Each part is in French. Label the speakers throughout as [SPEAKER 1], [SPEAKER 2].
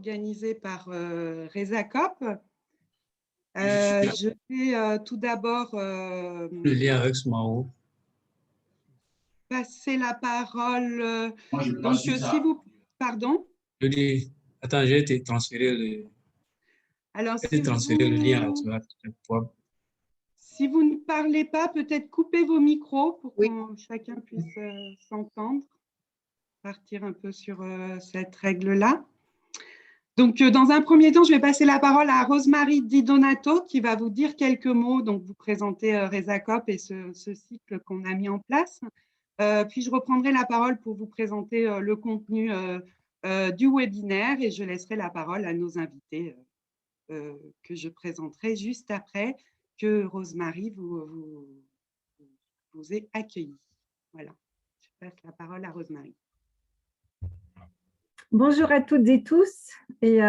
[SPEAKER 1] organisé par Resacop. Je vais tout d'abord
[SPEAKER 2] Le lien avec Smao.
[SPEAKER 1] passer la parole.
[SPEAKER 3] Moi, je
[SPEAKER 1] Donc,
[SPEAKER 3] passe ça.
[SPEAKER 1] si vous... Pardon?
[SPEAKER 2] Je dis, attends, j'ai été transféré
[SPEAKER 1] Alors,
[SPEAKER 2] le lien là, tu vas pouvoir.
[SPEAKER 1] si vous ne parlez pas, peut-être coupez vos micros pour
[SPEAKER 4] Oui.
[SPEAKER 1] que chacun puisse s'entendre. Partir un peu sur cette règle-là. Donc, dans un premier temps, je vais passer la parole à Rosemary Di Donato qui va vous dire quelques mots, donc vous présenter Resacop et ce cycle qu'on a mis en place. Puis, je reprendrai la parole pour vous présenter le contenu du webinaire et je laisserai la parole à nos invités que je présenterai juste après que Rosemary vous ait accueilli. Voilà, je passe la parole à Rosemary.
[SPEAKER 4] Bonjour à toutes et tous et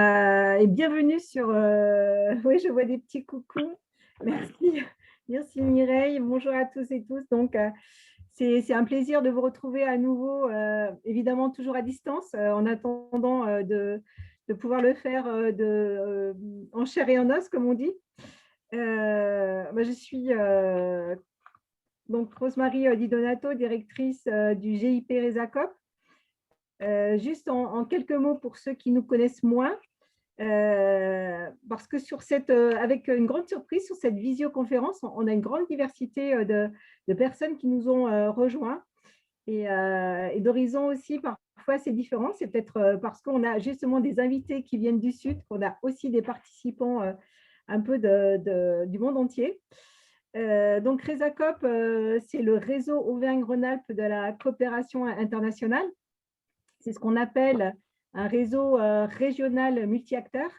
[SPEAKER 4] bienvenue sur… oui, je vois des petits coucous. Merci Mireille. Bonjour à tous et tous. Donc, c'est un plaisir de vous retrouver à nouveau, évidemment toujours à distance, en attendant de pouvoir le faire en chair et en os, comme on dit. Je suis donc Rosemary Di Donato, directrice du GIP Resacop. Juste en quelques mots pour ceux qui nous connaissent moins, parce que avec une grande surprise sur cette visioconférence, on a une grande diversité de personnes qui nous ont rejoints et d'horizons aussi. Parfois, c'est différent. C'est peut-être parce qu'on a justement des invités qui viennent du Sud, qu'on a aussi des participants un peu du monde entier. Donc, Resacop, c'est le réseau Auvergne-Rhône-Alpes de la coopération internationale. C'est ce qu'on appelle un réseau régional multi-acteurs.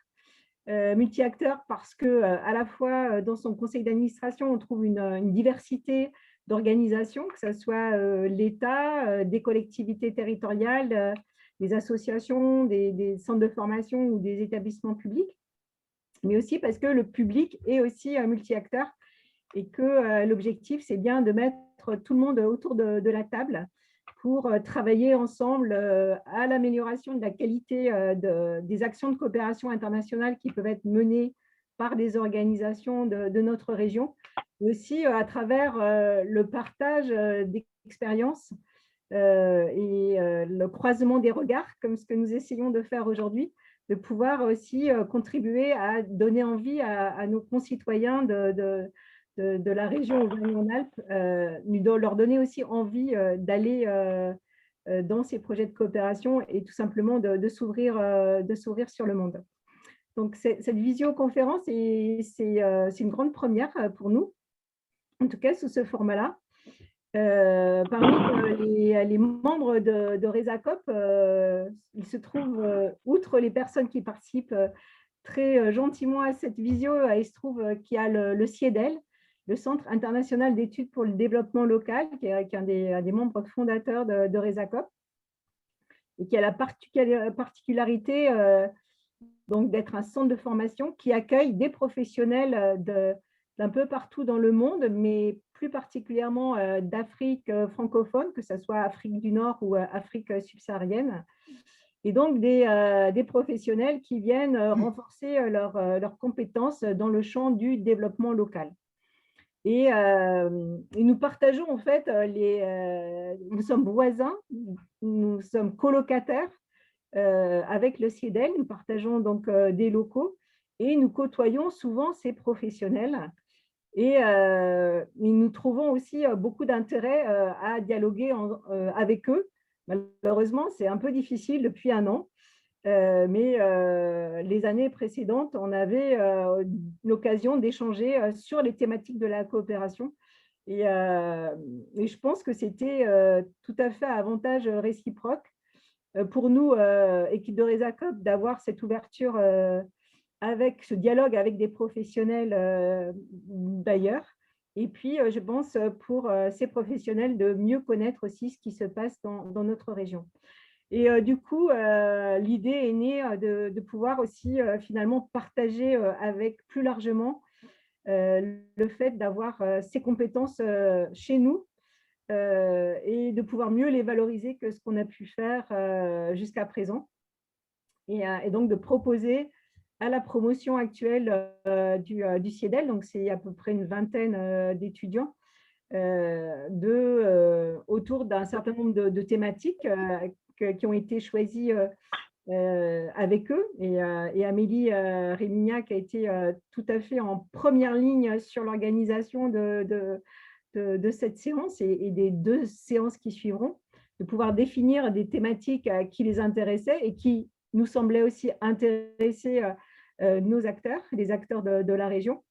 [SPEAKER 4] Multi-acteurs parce qu'à la fois dans son conseil d'administration, on trouve une diversité d'organisations, que ce soit l'État, des collectivités territoriales, des associations, des centres de formation ou des établissements publics, mais aussi parce que le public est aussi multi-acteur et que l'objectif, c'est bien de mettre tout le monde autour de la table pour travailler ensemble à l'amélioration de la qualité des actions de coopération internationale qui peuvent être menées par des organisations de notre région, mais aussi à travers le partage d'expériences et le croisement des regards, comme ce que nous essayons de faire aujourd'hui, de pouvoir aussi contribuer à donner envie à nos concitoyens de la région Auvergne-Rhône-Alpes, leur donner aussi envie d'aller dans ces projets de coopération et tout simplement de s'ouvrir sur le monde. Donc, cette visioconférence, c'est une grande première pour nous, en tout cas sous ce format-là. Parmi les membres de Resacop, il se trouve, outre les personnes qui participent très gentiment à cette visio, il se trouve qu'il y a le CIEDEL, le Centre international d'études pour le développement local, qui est un des membres fondateurs de Resacop, et qui a la particularité donc d'être un centre de formation qui accueille des professionnels d'un peu partout dans le monde, mais plus particulièrement d'Afrique francophone, que ce soit Afrique du Nord ou Afrique subsaharienne, et donc des professionnels qui viennent renforcer leurs compétences dans le champ du développement local. Et nous partageons en fait, nous sommes voisins, nous sommes colocataires avec le CIEDEL, nous partageons donc des locaux et nous côtoyons souvent ces professionnels. Et nous trouvons aussi beaucoup d'intérêt à dialoguer avec eux. Malheureusement, c'est un peu difficile depuis un an. Mais les années précédentes, on avait l'occasion d'échanger sur les thématiques de la coopération. Et je pense que c'était tout à fait à avantage réciproque pour nous, équipe de Resacop, d'avoir cette ouverture avec ce dialogue avec des professionnels d'ailleurs. Et puis, je pense pour ces professionnels de mieux connaître aussi ce qui se passe dans notre région. Et du coup, l'idée est née de pouvoir aussi finalement partager avec plus largement le fait d'avoir ces compétences chez nous et de pouvoir mieux les valoriser que ce qu'on a pu faire jusqu'à présent. et donc de proposer à la promotion actuelle du CIEDEL, donc c'est à peu près une vingtaine d'étudiants, autour d'un certain nombre de thématiques qui ont été choisies avec eux. Et Amélie Rémignac a été tout à fait en première ligne sur l'organisation de cette séance et des 2 séances qui suivront, de pouvoir définir des thématiques qui les intéressaient et qui nous semblaient aussi intéresser nos acteurs, les acteurs de la région,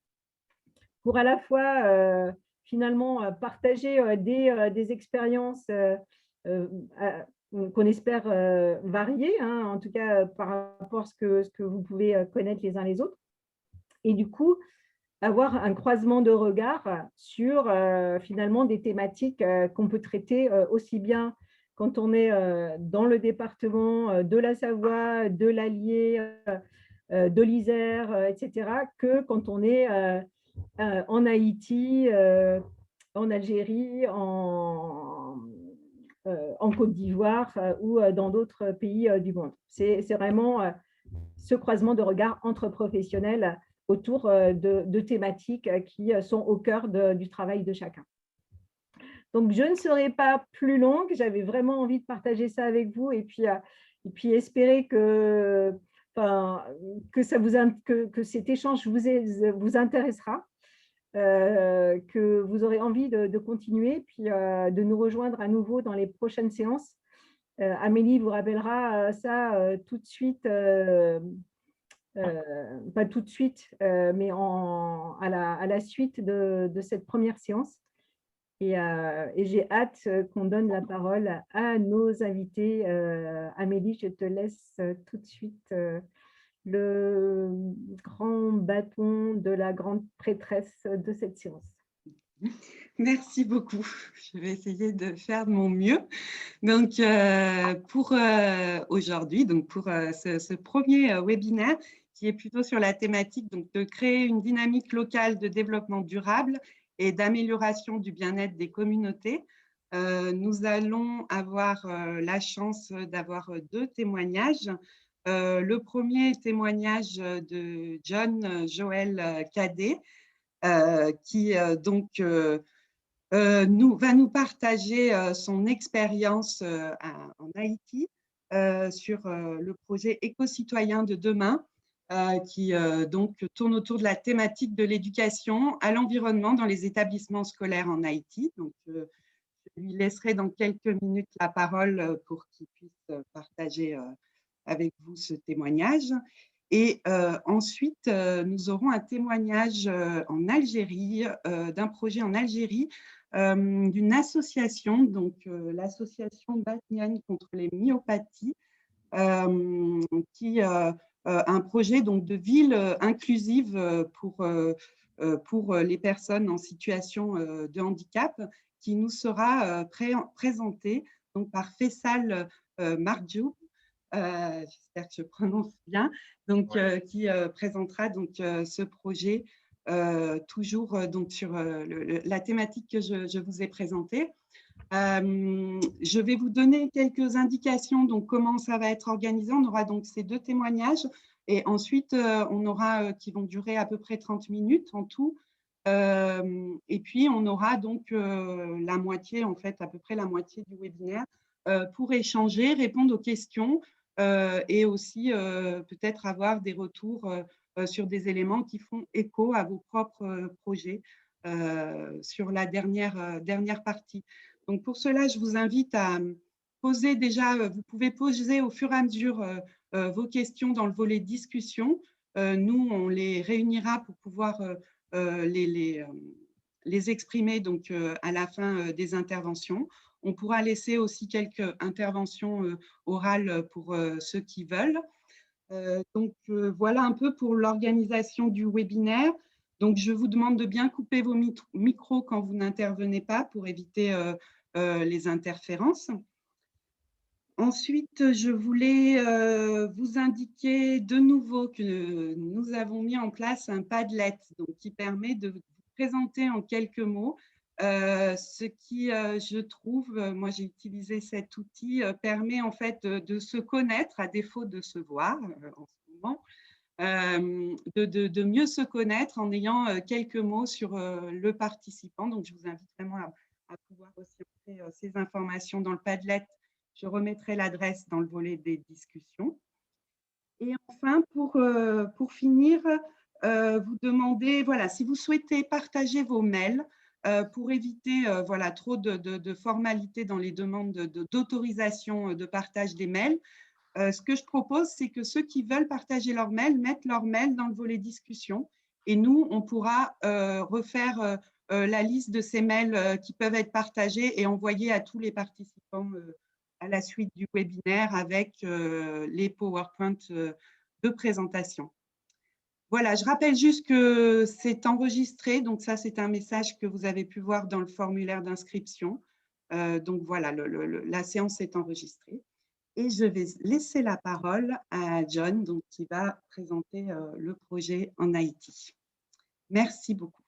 [SPEAKER 4] pour à la fois finalement partager des expériences qu'on espère variées, hein, en tout cas par rapport à ce que vous pouvez connaître les uns les autres. Et du coup, avoir un croisement de regards sur finalement des thématiques qu'on peut traiter aussi bien quand on est dans le département de la Savoie, de l'Allier, de l'Isère, etc., que quand on est en Haïti, en Algérie, en Côte d'Ivoire ou dans d'autres pays du monde. C'est vraiment ce croisement de regards entre professionnels autour de thématiques qui sont au cœur du travail de chacun. Donc, je ne serai pas plus longue. J'avais vraiment envie de partager ça avec vous et puis espérer que cet échange vous intéressera, que vous aurez envie de continuer, puis de nous rejoindre à nouveau dans les prochaines séances. Amélie vous rappellera ça tout de suite, pas tout de suite, mais à la suite de cette première séance. Et j'ai hâte qu'on donne la parole à nos invités. Amélie, je te laisse tout de suite le grand bâton de la grande prêtresse de cette séance.
[SPEAKER 1] Merci beaucoup. Je vais essayer de faire de mon mieux. Donc, pour aujourd'hui, donc pour ce premier webinaire qui est plutôt sur la thématique donc, de créer une dynamique locale de développement durable et d'amélioration du bien-être des communautés, nous allons avoir la chance d'avoir 2 témoignages. Le premier témoignage de John Joël Cadet, qui donc va nous partager son expérience en Haïti sur le projet Éco-citoyen de demain, qui donc tourne autour de la thématique de l'éducation à l'environnement dans les établissements scolaires en Haïti. Donc, je lui laisserai dans quelques minutes la parole pour qu'il puisse partager avec vous ce témoignage. Et ensuite, nous aurons un témoignage en Algérie, d'un projet en Algérie, d'une association, donc l'association Batnian contre les myopathies, qui un projet donc, de ville inclusive pour les personnes en situation de handicap, qui nous sera présenté donc, par Faisal Marjoub, j'espère que je prononce bien, donc, qui présentera donc, ce projet toujours donc, sur la thématique que je vous ai présentée. Je vais vous donner quelques indications, donc comment ça va être organisé. On aura donc ces 2 témoignages et ensuite on aura qui vont durer à peu près 30 minutes en tout. Et puis on aura donc la moitié, en fait, à peu près la moitié du webinaire pour échanger, répondre aux questions et aussi peut-être avoir des retours sur des éléments qui font écho à vos propres projets sur la dernière partie. Donc, pour cela, je vous invite à poser déjà, vous pouvez poser au fur et à mesure vos questions dans le volet discussion. Nous, on les réunira pour pouvoir les exprimer donc, à la fin des interventions. On pourra laisser aussi quelques interventions orales pour ceux qui veulent. Donc, voilà un peu pour l'organisation du webinaire. Donc, je vous demande de bien couper vos micros quand vous n'intervenez pas pour éviter les interférences. Ensuite, je voulais vous indiquer de nouveau que nous avons mis en place un Padlet donc, qui permet de vous présenter en quelques mots Ce qui, je trouve, moi j'ai utilisé cet outil, permet en fait de se connaître à défaut de se voir en ce moment, de mieux se connaître en ayant quelques mots sur le participant. Donc, je vous invite vraiment à pouvoir aussi entrer ces informations dans le Padlet. Je remettrai l'adresse dans le volet des discussions. Et enfin, pour finir, vous demandez, voilà, si vous souhaitez partager vos mails pour éviter voilà, trop de formalités dans les demandes d'autorisation de partage des mails, ce que je propose, c'est que ceux qui veulent partager leur mail mettent leur mail dans le volet discussion et nous, on pourra refaire la liste de ces mails qui peuvent être partagés et envoyés à tous les participants à la suite du webinaire avec les PowerPoint de présentation. Voilà, je rappelle juste que c'est enregistré, donc ça, c'est un message que vous avez pu voir dans le formulaire d'inscription. Donc voilà, la séance est enregistrée. Et je vais laisser la parole à John, donc, qui va présenter le projet en Haïti. Merci beaucoup.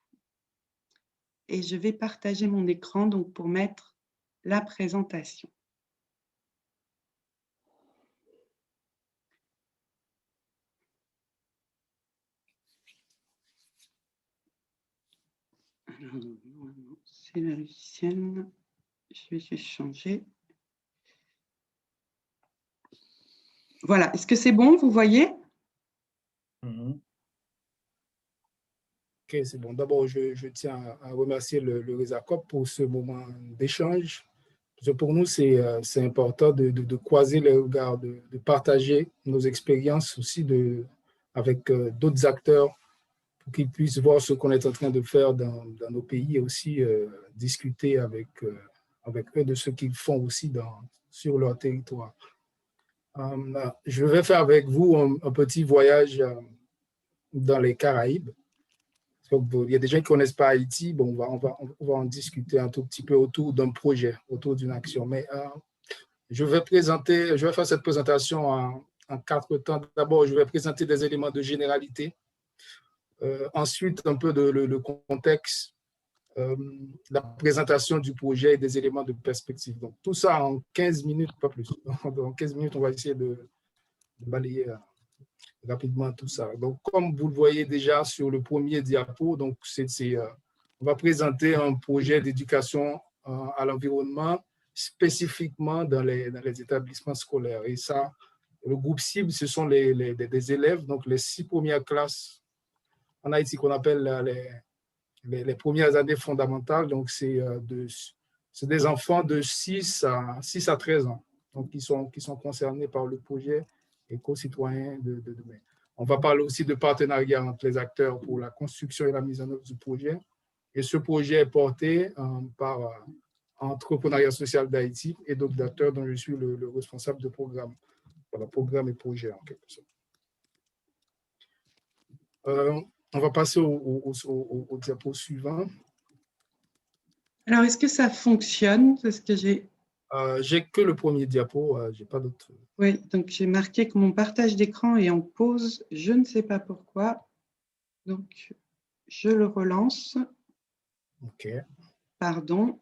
[SPEAKER 1] Et je vais partager mon écran donc, pour mettre la présentation. Alors, c'est la logiciel. Je vais juste changer. Voilà, est-ce que c'est bon, vous voyez?
[SPEAKER 3] Ok, c'est bon. D'abord, je tiens à remercier le RESACOP pour ce moment d'échange. Pour nous, c'est important de croiser les regards, de partager nos expériences aussi avec d'autres acteurs pour qu'ils puissent voir ce qu'on est en train de faire dans nos pays et aussi discuter avec eux de ce qu'ils font aussi sur leur territoire. Je vais faire avec vous un petit voyage dans les Caraïbes. Donc, il y a des gens qui ne connaissent pas Haïti. Bon, on va en discuter un tout petit peu autour d'un projet, autour d'une action. Mais je vais faire cette présentation en 4 temps. D'abord, je vais présenter des éléments de généralité. Ensuite, un peu le contexte, la présentation du projet et des éléments de perspective. Donc, tout ça en 15 minutes, pas plus. En 15 minutes, on va essayer de balayer rapidement tout ça. Donc, comme vous le voyez déjà sur le premier diapo, donc on va présenter un projet d'éducation à l'environnement spécifiquement dans les établissements scolaires. Et ça, le groupe cible, ce sont des élèves, donc les 6 premières classes en Haïti qu'on appelle les premières années fondamentales. Donc, c'est des enfants de 6 à 13 ans donc, qui sont concernés par le projet éco-citoyen de demain. On va parler aussi de partenariat entre les acteurs pour la construction et la mise en œuvre du projet. Et ce projet est porté par Entrepreneuriat social d'Haïti et d'autres acteurs dont je suis le responsable de programme. Voilà, programme et projet en quelque sorte. On va passer au diapo suivant.
[SPEAKER 1] Alors, est-ce que ça fonctionne? Parce que
[SPEAKER 3] j'ai que le premier diapo, j'ai pas d'autre.
[SPEAKER 1] Oui, donc j'ai marqué que mon partage d'écran est en pause. Je ne sais pas pourquoi. Donc, je le relance.
[SPEAKER 3] OK.
[SPEAKER 1] Pardon.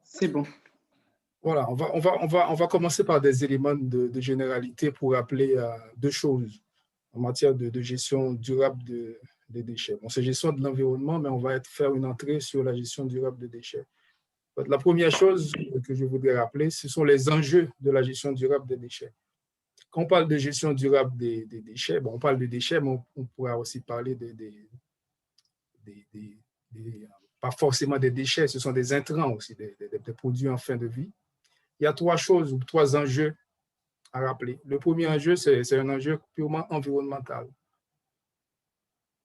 [SPEAKER 1] C'est bon.
[SPEAKER 3] Voilà, on va commencer par des éléments de généralité pour rappeler 2 choses en matière de gestion durable des déchets. Bon, c'est gestion de l'environnement, mais on va faire une entrée sur la gestion durable des déchets. La première chose que je voudrais rappeler, ce sont les enjeux de la gestion durable des déchets. Quand on parle de gestion durable des déchets, bon, on parle de déchets, mais on pourra aussi parler pas forcément des déchets, ce sont des intrants aussi, des produits en fin de vie. Il y a 3 choses ou 3 enjeux à rappeler. Le premier enjeu, c'est un enjeu purement environnemental.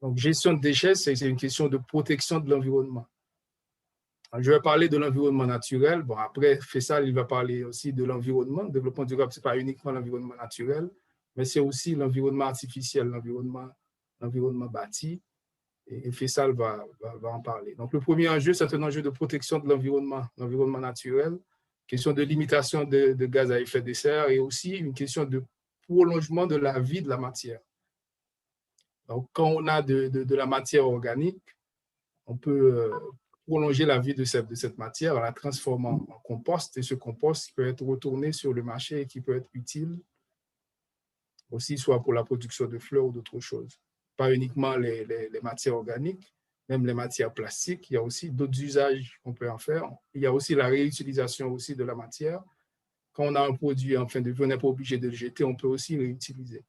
[SPEAKER 3] Donc, gestion de déchets, c'est une question de protection de l'environnement. Je vais parler de l'environnement naturel. Bon, après, Faisal, il va parler aussi de l'environnement. Le développement durable, ce n'est pas uniquement l'environnement naturel, mais c'est aussi l'environnement artificiel, l'environnement bâti. Et Faisal va en parler. Donc, le premier enjeu, c'est un enjeu de protection de l'environnement naturel. question de limitation de gaz à effet de serre et aussi une question de prolongement de la vie de la matière. Donc, quand on a de la matière organique, on peut prolonger la vie de cette matière en la transformant en compost, et ce compost peut être retourné sur le marché et qui peut être utile aussi, soit pour la production de fleurs ou d'autres choses. Pas uniquement les matières organiques, même les matières plastiques, il y a aussi d'autres usages qu'on peut en faire. Il y a aussi la réutilisation aussi de la matière. Quand on a un produit en fin de vie, on n'est pas obligé de le jeter, on peut aussi le réutiliser.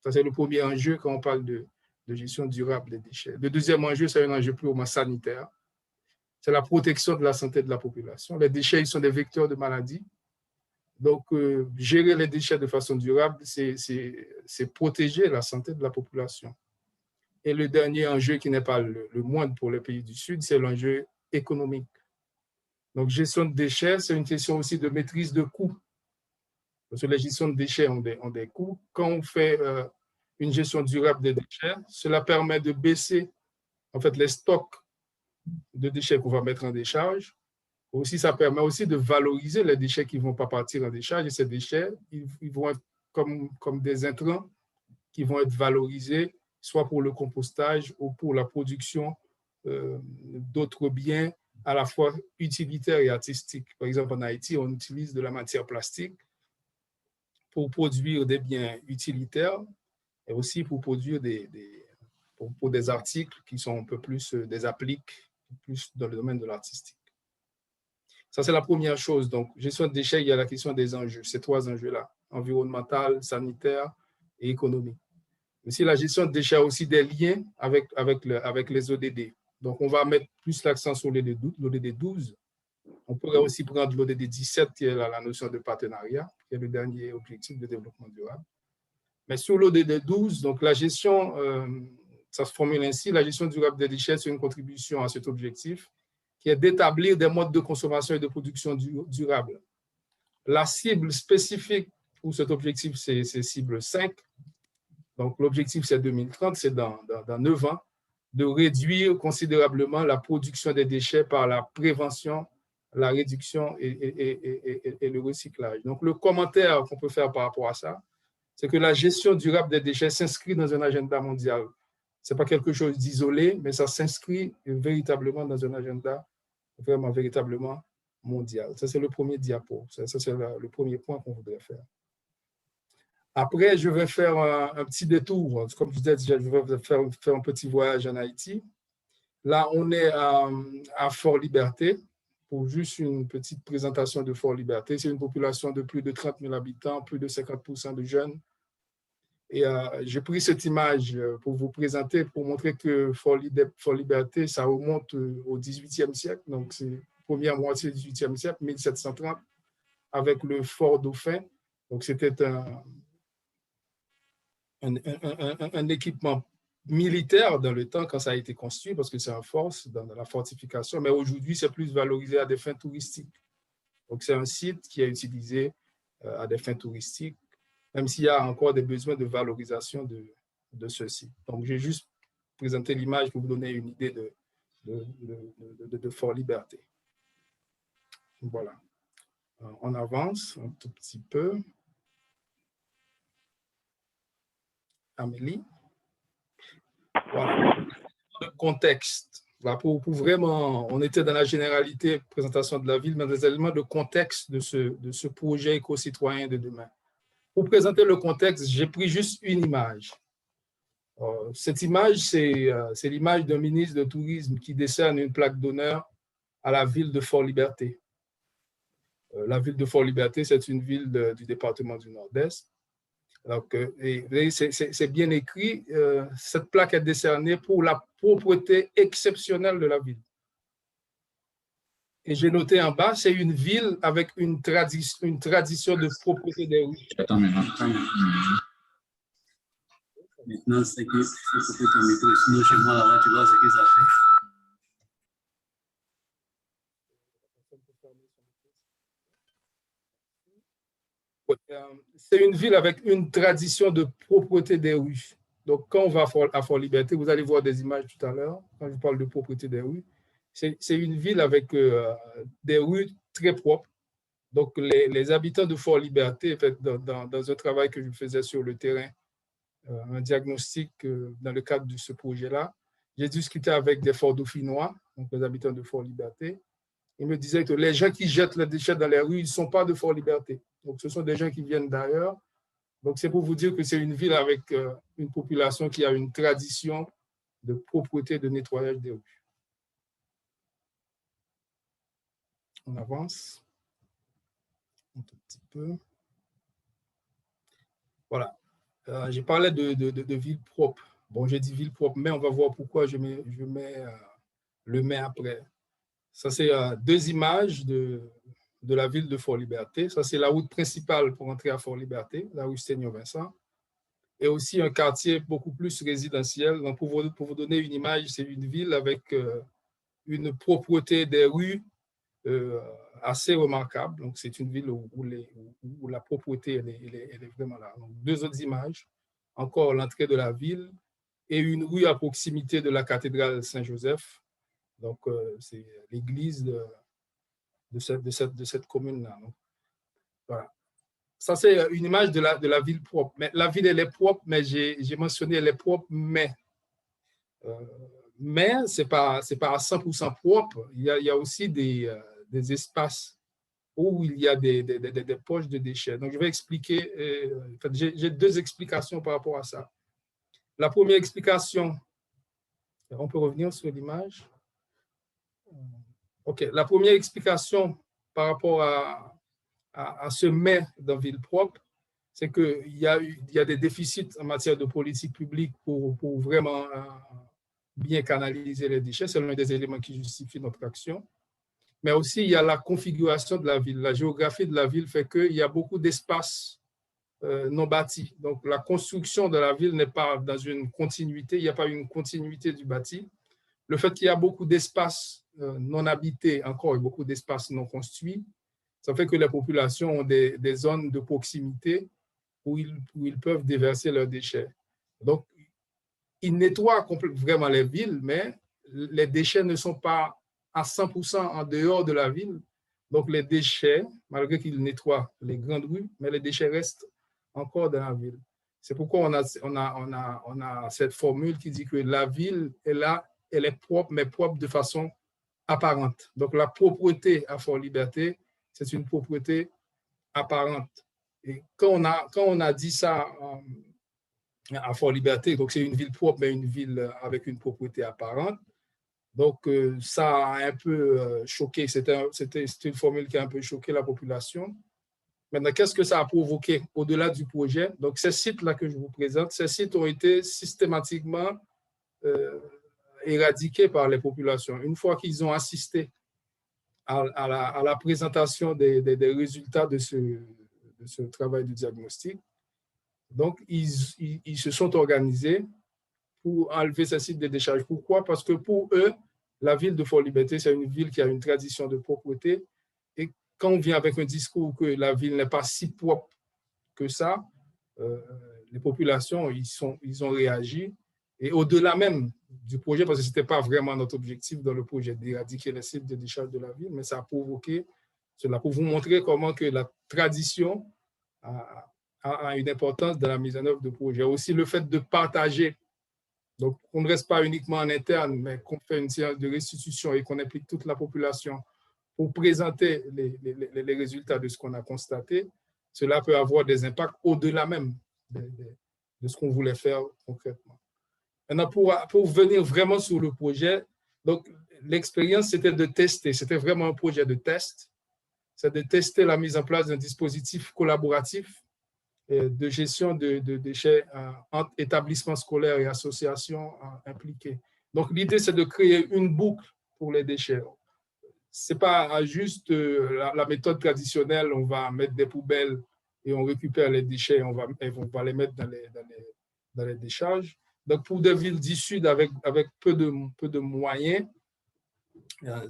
[SPEAKER 3] Ça, c'est le premier enjeu quand on parle de gestion durable des déchets. Le deuxième enjeu, c'est un enjeu purement sanitaire. C'est la protection de la santé de la population. Les déchets, ils sont des vecteurs de maladies. Donc, gérer les déchets de façon durable, c'est protéger la santé de la population. Et le dernier enjeu, qui n'est pas le moindre pour les pays du Sud, c'est l'enjeu économique. Donc, gestion de déchets, c'est une question aussi de maîtrise de coûts. Parce que les gestions de déchets ont des coûts. Quand on fait une gestion durable des déchets, cela permet de baisser en fait, les stocks de déchets qu'on va mettre en décharge. Aussi, ça permet aussi de valoriser les déchets qui ne vont pas partir en décharge. Et ces déchets, ils vont être comme des intrants qui vont être valorisés, soit pour le compostage ou pour la production d'autres biens à la fois utilitaires et artistiques. Par exemple, en Haïti, on utilise de la matière plastique pour produire des biens utilitaires et aussi pour produire pour des articles qui sont un peu plus des appliques, plus dans le domaine de l'artistique. Ça, c'est la première chose. Donc, gestion de déchets, il y a la question des enjeux, ces trois enjeux-là, environnemental, sanitaire et économique. Aussi, la gestion de déchets a aussi des liens avec les ODD. Donc, on va mettre plus l'accent sur l'ODD 12. On pourrait aussi prendre l'ODD 17, qui est la notion de partenariat, qui est le dernier objectif de développement durable. Mais sur l'ODD 12, donc la gestion, ça se formule ainsi, la gestion durable des déchets, c'est une contribution à cet objectif, qui est d'établir des modes de consommation et de production durable. La cible spécifique pour cet objectif, c'est cible 5. Donc, l'objectif, c'est 2030, c'est dans 9 ans, de réduire considérablement la production des déchets par la prévention, la réduction et le recyclage. Donc, le commentaire qu'on peut faire par rapport à ça, c'est que la gestion durable des déchets s'inscrit dans un agenda mondial. Ce n'est pas quelque chose d'isolé, mais ça s'inscrit véritablement dans un agenda véritablement mondial. Ça, c'est le premier diapo. Ça, c'est le premier point qu'on voudrait faire. Après, je vais faire un petit détour. Comme je disais, je vais faire un petit voyage en Haïti. Là, on est à Fort-Liberté pour juste une petite présentation de Fort-Liberté. C'est une population de plus de 30 000 habitants, plus de 50% de jeunes. Et j'ai pris cette image pour vous présenter, pour montrer que Fort-Liberté, ça remonte au XVIIIe siècle. Donc, c'est la première moitié du XVIIIe siècle, 1730, avec le Fort Dauphin. Donc, c'était un équipement militaire dans le temps quand ça a été construit, parce que c'est un fort dans la fortification, mais aujourd'hui, c'est plus valorisé à des fins touristiques. Donc, c'est un site qui est utilisé à des fins touristiques, même s'il y a encore des besoins de valorisation de ce site. Donc, j'ai juste présenté l'image pour vous donner une idée de Fort-Liberté. Voilà. On avance un tout petit peu. Amélie. Voilà. Le contexte. Là, pour vraiment, on était dans la généralité, présentation de la ville, mais des éléments de contexte de ce projet éco-citoyen de demain. Pour présenter le contexte, j'ai pris juste une image. Cette image, c'est l'image d'un ministre de tourisme qui décerne une plaque d'honneur à la ville de Fort-Liberté. La ville de Fort-Liberté, c'est une ville du département du Nord-Est. Donc, c'est bien écrit, cette plaque est décernée pour la propreté exceptionnelle de la ville. Et j'ai noté en bas, c'est une ville avec une tradition de propreté des rues.
[SPEAKER 5] Attends, maintenant, c'est que c'est ton métro. Sinon, chez moi, là-bas, tu vois ce que ça fait.
[SPEAKER 3] C'est une ville avec une tradition de propreté des rues. Donc, quand on va à Fort-Liberté, vous allez voir des images tout à l'heure, quand je parle de propreté des rues. C'est une ville avec des rues très propres, Donc, les habitants de Fort-Liberté, en fait, dans un travail que je faisais sur le terrain, un diagnostic dans le cadre de ce projet-là, j'ai discuté avec des Fort-Dauphinois, donc les habitants de Fort-Liberté. Ils me disaient que les gens qui jettent les déchets dans les rues, ils ne sont pas de Fort-Liberté. Donc, ce sont des gens qui viennent d'ailleurs. Donc, c'est pour vous dire que c'est une ville avec une population qui a une tradition de propreté, de nettoyage des rues. On avance un tout petit peu. Voilà. J'ai parlé de ville propre. Bon, j'ai dit ville propre, mais on va voir pourquoi je mets le mais après. Ça, c'est deux images de la ville de Fort-Liberté. Ça, c'est la route principale pour entrer à Fort-Liberté, la rue Seigneur-Vincent. Et aussi un quartier beaucoup plus résidentiel. Donc, pour vous donner une image, c'est une ville avec une propreté des rues assez remarquable. Donc, c'est une ville où la propreté, elle est vraiment là. Donc, deux autres images. Encore l'entrée de la ville et une rue à proximité de la cathédrale Saint-Joseph. Donc, c'est l'église de cette commune-là. Voilà. Ça, c'est une image de la ville propre. Mais la ville, elle est propre, mais j'ai mentionné, elle est propre, mais ce n'est pas à 100% propre. Il y a aussi des espaces où il y a des poches de déchets. Donc, je vais expliquer. J'ai deux explications par rapport à ça. La première explication, on peut revenir sur l'image. OK. La première explication par rapport à ce mais dans ville propre, c'est qu'il y a des déficits en matière de politique publique pour vraiment bien canaliser les déchets. C'est l'un des éléments qui justifie notre action. Mais aussi, il y a la configuration de la ville. La géographie de la ville fait qu'il y a beaucoup d'espaces non bâtis. Donc, la construction de la ville n'est pas dans une continuité. Il n'y a pas une continuité du bâti. Le fait qu'il y a beaucoup d'espaces non habités encore et beaucoup d'espaces non construits, ça fait que les populations ont des zones de proximité où ils peuvent déverser leurs déchets. Donc, ils nettoient vraiment les villes, mais les déchets ne sont pas à 100% en dehors de la ville. Donc, les déchets, malgré qu'ils nettoient les grandes rues, mais les déchets restent encore dans la ville. C'est pourquoi on a cette formule qui dit que la ville, elle est propre, mais propre de façon apparente. Donc, la propreté à Fort-Liberté, c'est une propreté apparente. Et quand on a dit ça à Fort-Liberté, donc c'est une ville propre, mais une ville avec une propreté apparente. Donc, ça a un peu choqué. C'était une formule qui a un peu choqué la population. Maintenant, qu'est-ce que ça a provoqué au-delà du projet? Donc, ces sites-là que je vous présente, ces sites ont été systématiquement éradiqués par les populations. Une fois qu'ils ont assisté à la présentation des résultats de ce travail de diagnostic, donc, ils se sont organisés pour enlever ces sites de décharge. Pourquoi? Parce que pour eux, la ville de Fort-Liberté, c'est une ville qui a une tradition de propreté. Et quand on vient avec un discours que la ville n'est pas si propre que ça, les populations, ils ont réagi. Et au-delà même du projet, parce que ce n'était pas vraiment notre objectif dans le projet d'éradiquer les sites de décharge de la ville, mais ça a provoqué cela pour vous montrer comment que la tradition a une importance dans la mise en œuvre de projets. Aussi, le fait de partager. Donc, on ne reste pas uniquement en interne, mais qu'on fait une séance de restitution et qu'on implique toute la population pour présenter les résultats de ce qu'on a constaté, cela peut avoir des impacts au-delà même de ce qu'on voulait faire concrètement. Maintenant, pour venir vraiment sur le projet, donc l'expérience, c'était de tester. C'était vraiment un projet de test. C'est de tester la mise en place d'un dispositif collaboratif de gestion de déchets entre établissements scolaires et associations impliquées. Donc, l'idée, c'est de créer une boucle pour les déchets. Ce n'est pas juste la méthode traditionnelle, on va mettre des poubelles et on récupère les déchets et on va les mettre dans les décharges. Donc, pour des villes du Sud avec peu de moyens,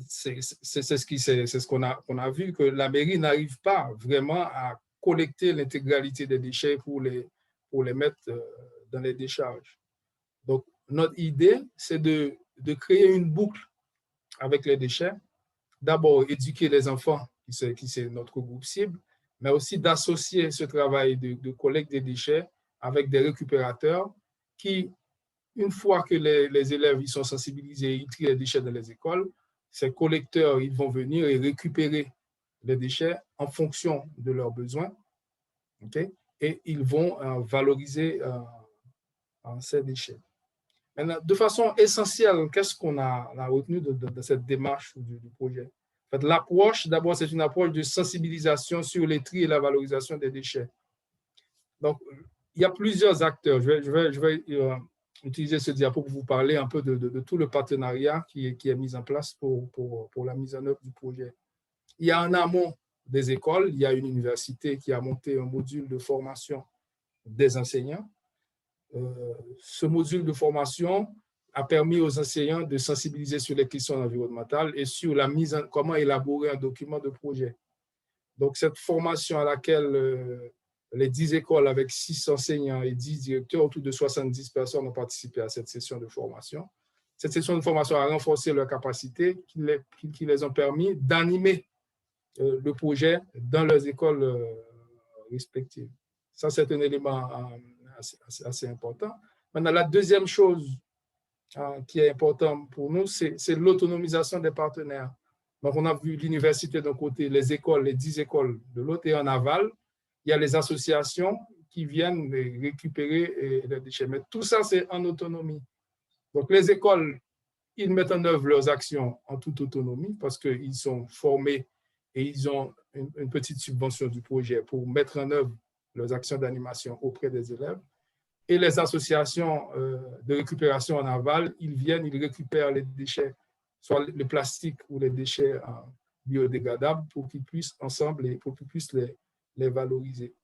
[SPEAKER 3] c'est ce qu'on a vu, que la mairie n'arrive pas vraiment à collecter l'intégralité des déchets pour les mettre dans les décharges. Donc, notre idée, c'est de créer une boucle avec les déchets. D'abord, éduquer les enfants qui c'est notre groupe cible, mais aussi d'associer ce travail de collecte des déchets avec des récupérateurs qui, une fois que les élèves ils sont sensibilisés, ils trient les déchets dans les écoles, ces collecteurs ils vont venir et récupérer les déchets en fonction de leurs besoins, okay? Et ils vont valoriser ces déchets. Maintenant, de façon essentielle, qu'est-ce qu'on a retenu de cette démarche du projet? En fait, l'approche, d'abord, c'est une approche de sensibilisation sur les tri et la valorisation des déchets. Donc, il y a plusieurs acteurs. Je vais utiliser ce diapo pour vous parler un peu de tout le partenariat qui est mis en place pour la mise en œuvre du projet. Il y a en amont des écoles, il y a une université qui a monté un module de formation des enseignants. Ce module de formation a permis aux enseignants de sensibiliser sur les questions environnementales et sur comment élaborer un document de projet. Donc, cette formation à laquelle les 10 écoles avec 6 enseignants et 10 directeurs, autour de 70 personnes ont participé à cette session de formation. Cette session de formation a renforcé leurs capacités qui les ont permis d'animer le projet dans leurs écoles respectives. Ça, c'est un élément assez important. Maintenant, la deuxième chose qui est importante pour nous, c'est l'autonomisation des partenaires. Donc, on a vu l'université d'un côté, les écoles, les 10 écoles de l'autre, et en aval, il y a les associations qui viennent récupérer les déchets. Mais tout ça, c'est en autonomie. Donc, les écoles, ils mettent en œuvre leurs actions en toute autonomie parce qu'ils sont formés et ils ont une petite subvention du projet pour mettre en œuvre leurs actions d'animation auprès des élèves. Et les associations de récupération en aval, ils viennent, ils récupèrent les déchets, soit le plastique ou les déchets biodégradables pour qu'ils puissent ensemble et pour qu'ils puissent les valoriser.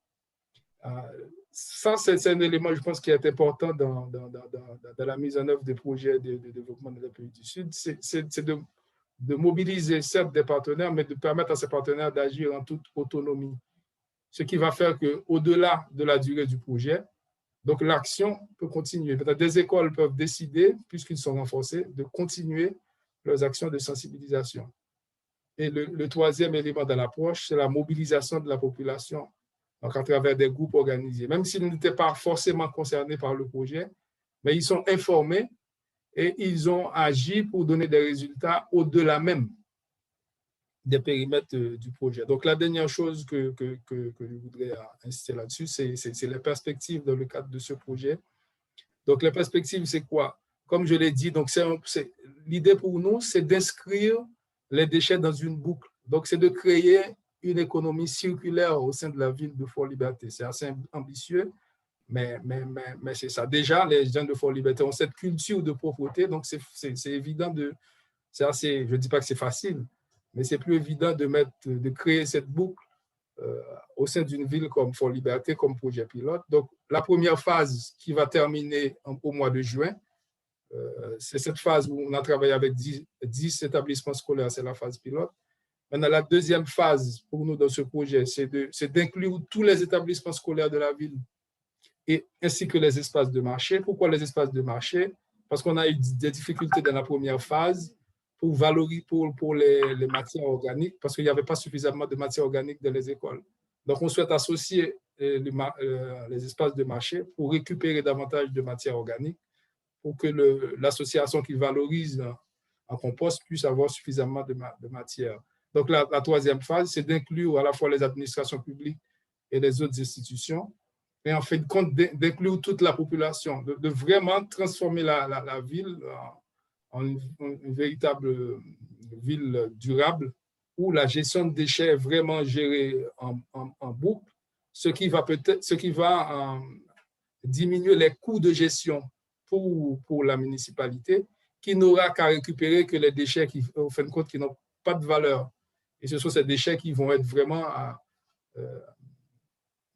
[SPEAKER 3] Ça, c'est un élément, je pense, qui est important dans la mise en œuvre des projets de développement des pays du Sud. C'est de mobiliser, certes, des partenaires, mais de permettre à ces partenaires d'agir en toute autonomie. Ce qui va faire qu'au-delà de la durée du projet, donc l'action peut continuer. Peut-être des écoles peuvent décider, puisqu'ils sont renforcés, de continuer leurs actions de sensibilisation. Et le troisième élément de l'approche, c'est la mobilisation de la population, donc à travers des groupes organisés. Même s'ils n'étaient pas forcément concernés par le projet, mais ils sont informés et ils ont agi pour donner des résultats au-delà même des périmètres du projet. Donc, la dernière chose que je voudrais insister là-dessus, c'est les perspectives dans le cadre de ce projet. Donc, les perspectives, c'est quoi? Comme je l'ai dit, l'idée pour nous, c'est d'inscrire les déchets dans une boucle. Donc, c'est de créer une économie circulaire au sein de la ville de Fort-Liberté. C'est assez ambitieux, mais c'est ça. Déjà, les gens de Fort-Liberté ont cette culture de propreté, donc c'est évident c'est assez, je ne dis pas que c'est facile, mais c'est plus évident de créer cette boucle au sein d'une ville comme Fort-Liberté, comme projet pilote. Donc, la première phase qui va terminer au mois de juin, c'est cette phase où on a travaillé avec 10 établissements scolaires, c'est la phase pilote. Maintenant, la deuxième phase pour nous dans ce projet, c'est d'inclure tous les établissements scolaires de la ville ainsi que les espaces de marché. Pourquoi les espaces de marché? Parce qu'on a eu des difficultés dans la première phase pour valoriser pour les matières organiques, parce qu'il n'y avait pas suffisamment de matières organiques dans les écoles. Donc, on souhaite associer les espaces de marché pour récupérer davantage de matières organiques, pour que l'association qui valorise en compost puisse avoir suffisamment de matière. Donc, la troisième phase, c'est d'inclure à la fois les administrations publiques et les autres institutions, et en fait, compte d'inclure toute la population, de vraiment transformer la ville en une véritable ville durable où la gestion de déchets est vraiment gérée en boucle, ce qui va diminuer les coûts de gestion pour la municipalité, qui n'aura qu'à récupérer que les déchets qui, en fin de compte, qui n'ont pas de valeur. Et ce sont ces déchets qui vont être vraiment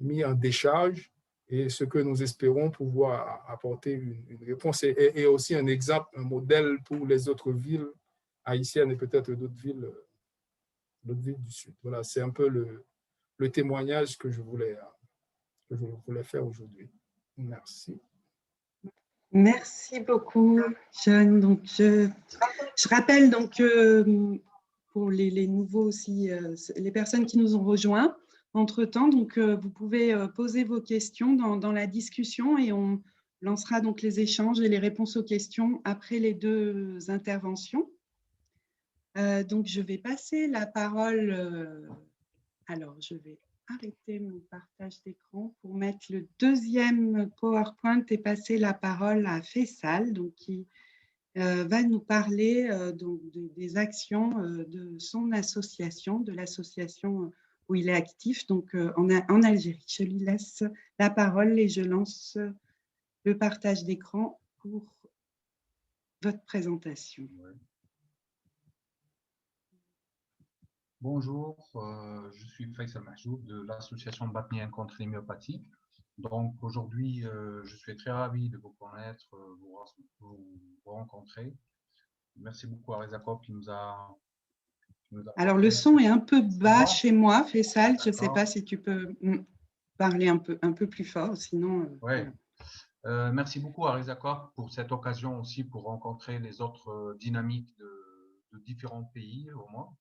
[SPEAKER 3] mis en décharge, et ce que nous espérons pouvoir apporter une réponse et aussi un exemple, un modèle pour les autres villes haïtiennes et peut-être d'autres villes du Sud. Voilà, c'est un peu le témoignage que je voulais faire aujourd'hui. Merci.
[SPEAKER 1] Merci beaucoup, John. Donc, je rappelle donc pour les nouveaux aussi, les personnes qui nous ont rejoints entre-temps. Donc, vous pouvez poser vos questions dans la discussion et on lancera donc les échanges et les réponses aux questions après les deux interventions. Donc, je vais passer la parole. Alors, je vais arrêter mon partage d'écran pour mettre le deuxième PowerPoint et passer la parole à Faisal, donc, qui va nous parler donc, des actions de son association, de l'association où il est actif, donc en Algérie. Je lui laisse la parole et je lance le partage d'écran pour votre présentation.
[SPEAKER 6] Bonjour, je suis Faisal Mahjoub de l'association Batnien contre les myopathies. Donc aujourd'hui, je suis très ravi de vous connaître, vous rencontrer. Merci beaucoup à Rezakop qui nous a...
[SPEAKER 1] Alors le son est un peu bas chez moi, Faisal. Je ne sais pas si tu peux parler un peu plus fort, sinon...
[SPEAKER 6] Ouais. Merci beaucoup à Rezakop pour cette occasion aussi pour rencontrer les autres dynamiques de différents pays au moins.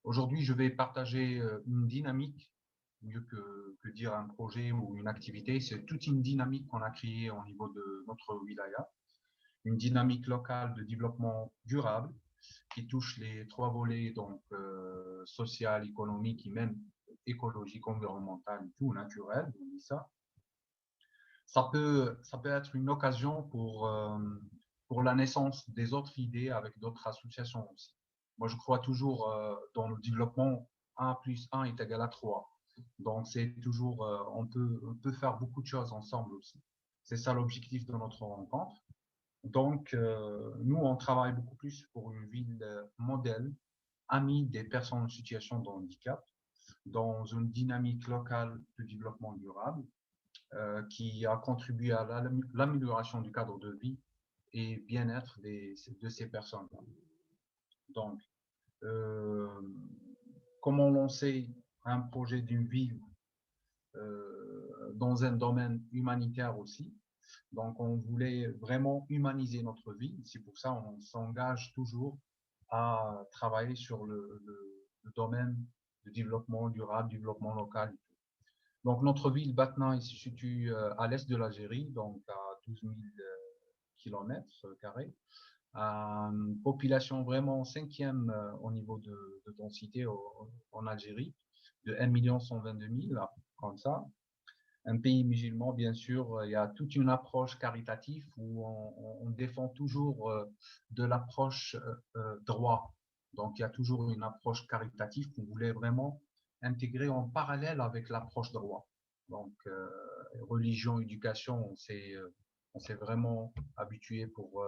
[SPEAKER 6] Aujourd'hui, je vais partager une dynamique, mieux que dire un projet ou une activité. C'est toute une dynamique qu'on a créée au niveau de notre wilaya, une dynamique locale de développement durable qui touche les trois volets, donc social, économique et même écologique, environnemental et tout, naturel, on dit ça. Ça peut être une occasion pour la naissance des autres idées avec d'autres associations aussi. Moi, je crois toujours dans le développement 1 + 1 est égal à 3. Donc, c'est toujours, on peut faire beaucoup de choses ensemble aussi. C'est ça l'objectif de notre rencontre. Donc, nous, on travaille beaucoup plus pour une ville modèle, amie des personnes en situation de handicap, dans une dynamique locale de développement durable qui a contribué à l'amélioration du cadre de vie et bien-être de ces personnes. Donc, comment lancer un projet d'une ville dans un domaine humanitaire aussi. Donc, on voulait vraiment humaniser notre vie. C'est pour ça qu'on s'engage toujours à travailler sur le domaine de développement durable, développement local. Donc, notre ville, Batna, se situe à l'est de l'Algérie, donc à 12 000 km². Population vraiment 5e au niveau de densité en Algérie, de 1 122 000, comme ça. Un pays musulman, bien sûr, il y a toute une approche caritative où on défend toujours de l'approche droit. Donc, il y a toujours une approche caritative qu'on voulait vraiment intégrer en parallèle avec l'approche droit. Donc, religion, éducation, on s'est vraiment habitué pour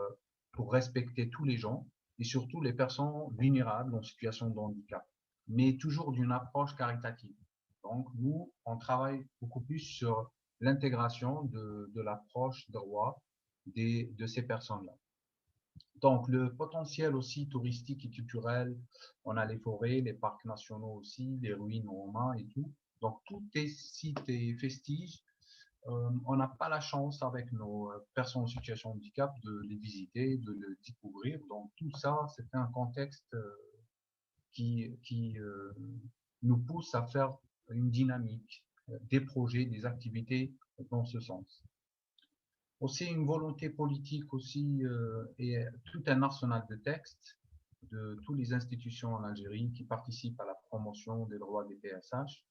[SPEAKER 6] respecter tous les gens et surtout les personnes vulnérables en situation de handicap, mais toujours d'une approche caritative. Donc, nous, on travaille beaucoup plus sur l'intégration de l'approche droit de ces personnes-là. Donc, le potentiel aussi touristique et culturel, on a les forêts, les parcs nationaux aussi, les ruines romaines et tout. Donc, tous ces sites et vestiges, on n'a pas la chance avec nos personnes en situation de handicap de les visiter, de les découvrir. Donc, tout ça, c'est un contexte qui nous pousse à faire une dynamique, des projets, des activités dans ce sens. Aussi une volonté politique aussi et tout un arsenal de textes de toutes les institutions en Algérie qui participent à la promotion des droits des PSH.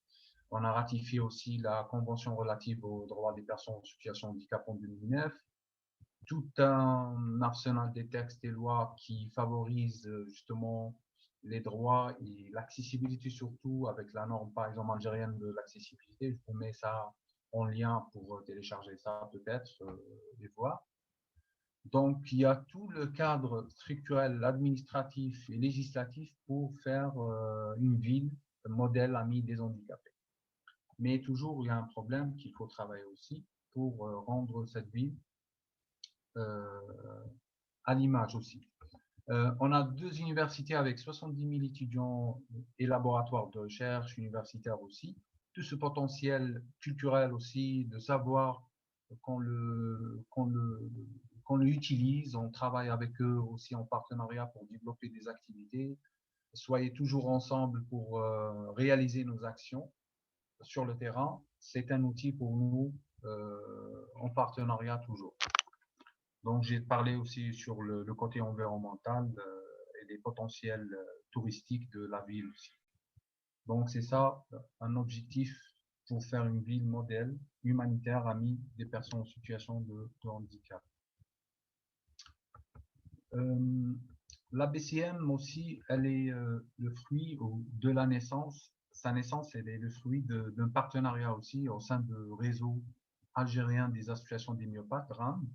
[SPEAKER 6] On a ratifié aussi la Convention relative aux droits des personnes en situation de handicap en 2009. Tout un arsenal de textes et lois qui favorisent justement les droits et l'accessibilité surtout avec la norme par exemple algérienne de l'accessibilité. Je vous mets ça en lien pour télécharger ça peut-être et voir. Donc il y a tout le cadre structurel, administratif et législatif pour faire une ville modèle amie des handicapés. Mais toujours il y a un problème qu'il faut travailler aussi pour rendre cette ville à l'image aussi. On a 2 universités avec 70 000 étudiants et laboratoires de recherche universitaires aussi. Tout ce potentiel culturel aussi, de savoir qu'on qu'on utilise. On travaille avec eux aussi en partenariat pour développer des activités. Soyez toujours ensemble pour réaliser nos actions sur le terrain. C'est un outil pour nous en partenariat toujours. Donc, j'ai parlé aussi sur le côté environnemental et des potentiels touristiques de la ville aussi. Donc, c'est ça un objectif pour faire une ville modèle, humanitaire, amie des personnes en situation de handicap. La BCM aussi, elle est le fruit de la naissance. Sa naissance, elle est le fruit d'un partenariat aussi au sein du réseau algérien des associations des myopathes, RAM,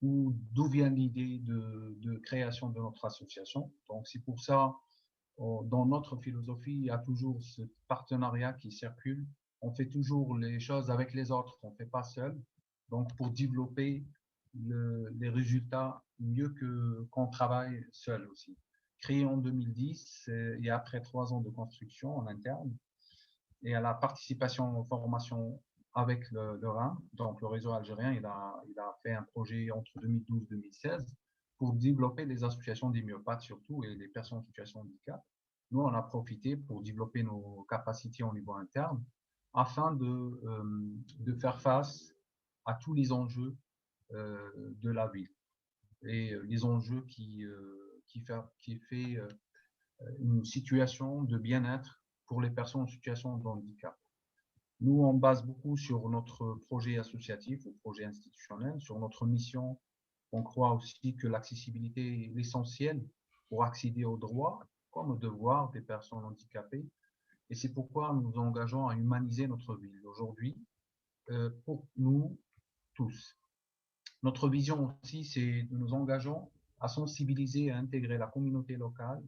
[SPEAKER 6] d'où vient l'idée de création de notre association. Donc, c'est pour ça, dans notre philosophie, il y a toujours ce partenariat qui circule. On fait toujours les choses avec les autres, on ne fait pas seul. Donc, pour développer les résultats mieux qu'on travaille seul aussi. Créé en 2010 et après 3 ans de construction en interne et à la participation aux formations avec le RAN, donc le réseau algérien, il a fait un projet entre 2012 et 2016 pour développer les associations des myopathes surtout et les personnes en situation de handicap. Nous, on a profité pour développer nos capacités au niveau interne afin de faire face à tous les enjeux de la ville et les enjeux qui fait une situation de bien-être pour les personnes en situation de handicap. Nous, on base beaucoup sur notre projet associatif ou projet institutionnel, sur notre mission. On croit aussi que l'accessibilité est essentielle pour accéder aux droits comme aux devoirs des personnes handicapées. Et c'est pourquoi nous nous engageons à humaniser notre ville aujourd'hui pour nous tous. Notre vision aussi, c'est que nous engageons à sensibiliser et à intégrer la communauté locale,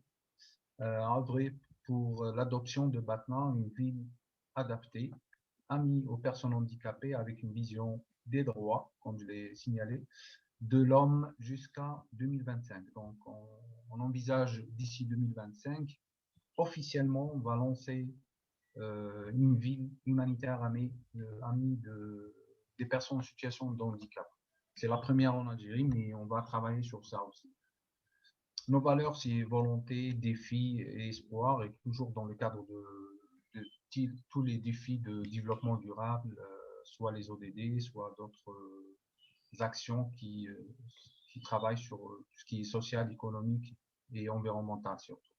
[SPEAKER 6] à œuvrer pour l'adoption de Batna, une ville adaptée, amie aux personnes handicapées avec une vision des droits, comme je l'ai signalé, de l'homme jusqu'à 2025. Donc, on envisage d'ici 2025, officiellement, on va lancer une ville humanitaire amie des personnes en situation de handicap. C'est la première en Algérie, mais on va travailler sur ça aussi. Nos valeurs, c'est volonté, défi et espoir, et toujours dans le cadre de tous les défis de développement durable, soit les ODD, soit d'autres actions qui travaillent sur tout ce qui est social, économique et environnemental surtout.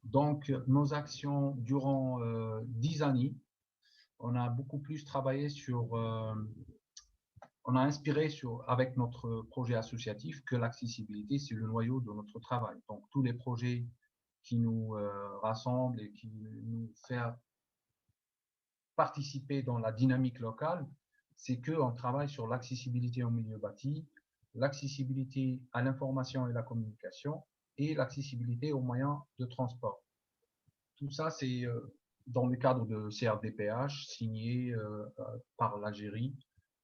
[SPEAKER 6] Donc, nos actions durant 10 années, on a beaucoup plus travaillé sur... on a inspiré avec notre projet associatif que l'accessibilité, c'est le noyau de notre travail. Donc, tous les projets qui nous rassemblent et qui nous font participer dans la dynamique locale, c'est qu'on travaille sur l'accessibilité au milieu bâti, l'accessibilité à l'information et la communication et l'accessibilité aux moyens de transport. Tout ça, c'est dans le cadre de CRDPH signé par l'Algérie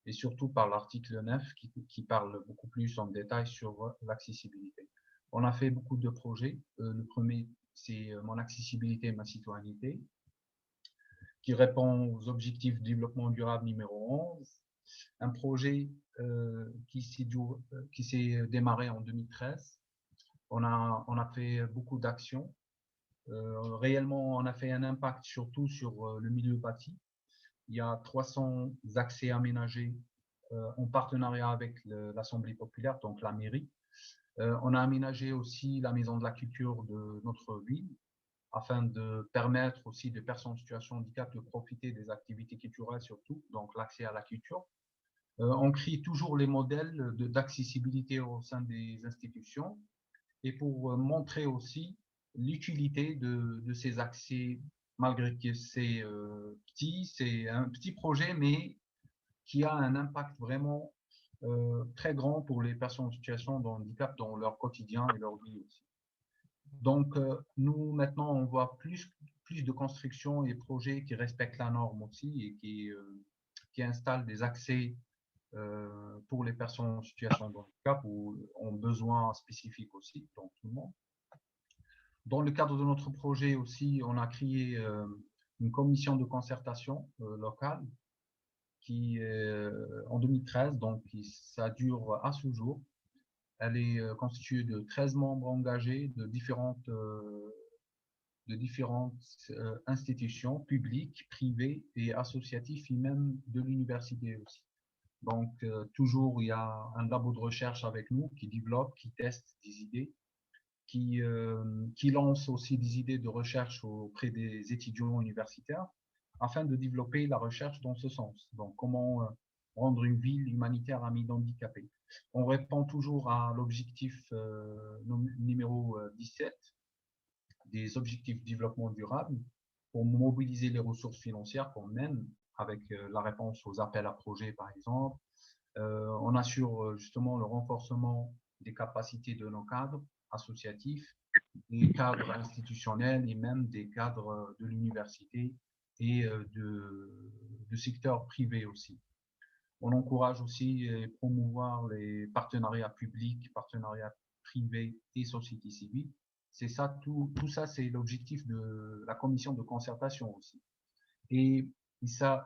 [SPEAKER 6] et surtout par l'article 9 qui parle beaucoup plus en détail sur l'accessibilité. On a fait beaucoup de projets. Le premier, c'est Mon accessibilité et ma citoyenneté, qui répond aux objectifs de développement durable numéro 11. Un projet qui s'est démarré en 2013. On a fait beaucoup d'actions. Réellement, on a fait un impact surtout sur le milieu bâti. Il y a 300 accès aménagés en partenariat avec l'Assemblée populaire, donc la mairie. On a aménagé aussi la maison de la culture de notre ville afin de permettre aussi des personnes en situation de handicap de profiter des activités culturelles surtout, donc l'accès à la culture. On crée toujours les modèles d'accessibilité au sein des institutions et pour montrer aussi l'utilité de ces accès, malgré que c'est petit, c'est un petit projet, mais qui a un impact vraiment très grand pour les personnes en situation de handicap dans leur quotidien et leur vie aussi. Donc, nous, maintenant, on voit plus de constructions et projets qui respectent la norme aussi et qui installent des accès pour les personnes en situation de handicap ou en besoin spécifique aussi, donc tout le monde. Dans le cadre de notre projet aussi, on a créé une commission de concertation locale qui est en 2013, donc ça dure à ce jour. Elle est constituée de 13 membres engagés de différentes institutions publiques, privées et associatives, et même de l'université aussi. Donc, toujours, il y a un labo de recherche avec nous qui développe, qui teste des idées, qui lance aussi des idées de recherche auprès des étudiants universitaires afin de développer la recherche dans ce sens. Donc, comment rendre une ville humanitaire amie d'handicapés. On répond toujours à l'objectif numéro 17 des objectifs de développement durable pour mobiliser les ressources financières qu'on mène avec la réponse aux appels à projets, par exemple. On assure justement le renforcement des capacités de nos cadres associatifs, des cadres institutionnels et même des cadres de l'université et de secteur privé aussi. On encourage aussi et promouvoir les partenariats publics, partenariats privés et société civile. C'est ça, tout ça, c'est l'objectif de la commission de concertation aussi. Et ça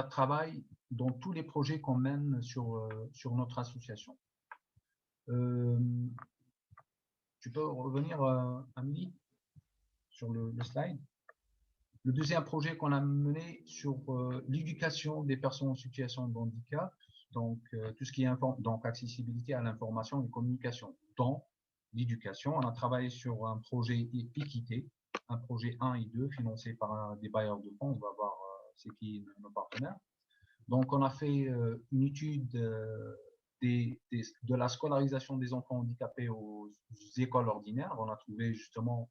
[SPEAKER 6] travaille dans tous les projets qu'on mène sur notre association. Tu peux revenir, Amélie, sur le slide. Le deuxième projet qu'on a mené sur l'éducation des personnes en situation de handicap, donc tout ce qui est donc accessibilité à l'information et communication. Dans l'éducation, on a travaillé sur un projet équité, un projet 1 et 2 financé par des bailleurs de fonds. On va voir c'est qui nos partenaires. Donc, on a fait une étude de la scolarisation des enfants handicapés aux écoles ordinaires. On a trouvé justement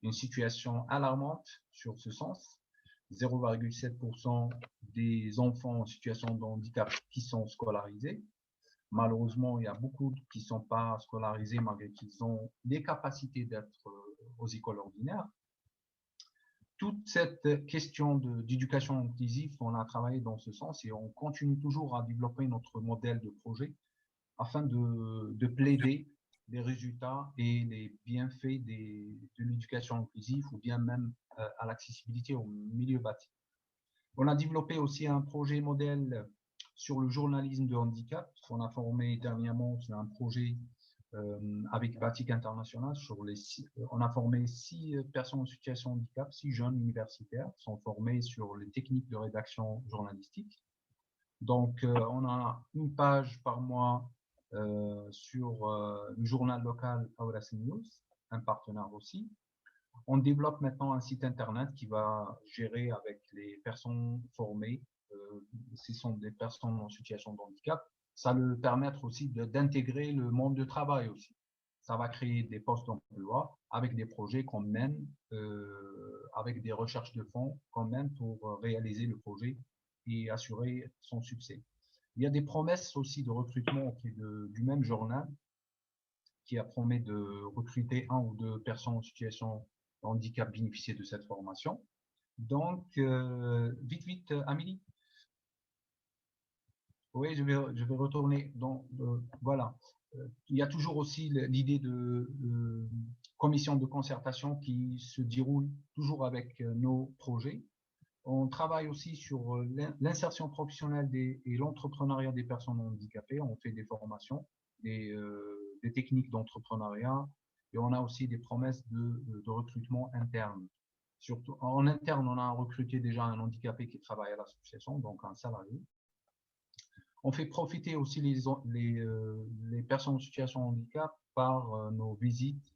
[SPEAKER 6] une situation alarmante sur ce sens. 0,7% des enfants en situation de handicap qui sont scolarisés. Malheureusement, il y a beaucoup qui ne sont pas scolarisés malgré qu'ils ont les capacités d'être aux écoles ordinaires. Toute cette question d'éducation inclusive, on a travaillé dans ce sens et on continue toujours à développer notre modèle de projet afin de plaider les résultats et les bienfaits de l'éducation inclusive ou bien même à l'accessibilité au milieu bâti. On a développé aussi un projet modèle sur le journalisme de handicap. On a formé dernièrement sur un projet avec Batik International. On a formé 6 personnes en situation de handicap, 6 jeunes universitaires sont formés sur les techniques de rédaction journalistique. Donc, on a une page par mois sur le journal local Auras News, un partenaire aussi. On développe maintenant un site internet qui va gérer avec les personnes formées. Ce sont des personnes en situation de handicap. Ça va leur permettre aussi d'intégrer le monde du travail aussi. Ça va créer des postes d'emploi avec des projets qu'on mène, avec des recherches de fonds qu'on mène pour réaliser le projet et assurer son succès. Il y a des promesses aussi de recrutement auprès du même journal qui a promis de recruter 1 ou 2 personnes en situation de handicap bénéficier de cette formation. Donc, vite, Amélie. Oui, je vais retourner. Donc, voilà. Il y a toujours aussi l'idée de commission de concertation qui se déroule toujours avec nos projets. On travaille aussi sur l'insertion professionnelle et l'entrepreneuriat des personnes handicapées. On fait des formations, des techniques d'entrepreneuriat et on a aussi des promesses de recrutement interne. Surtout, en interne, on a recruté déjà un handicapé qui travaille à l'association, donc un salarié. On fait profiter aussi les personnes en situation de handicap par nos visites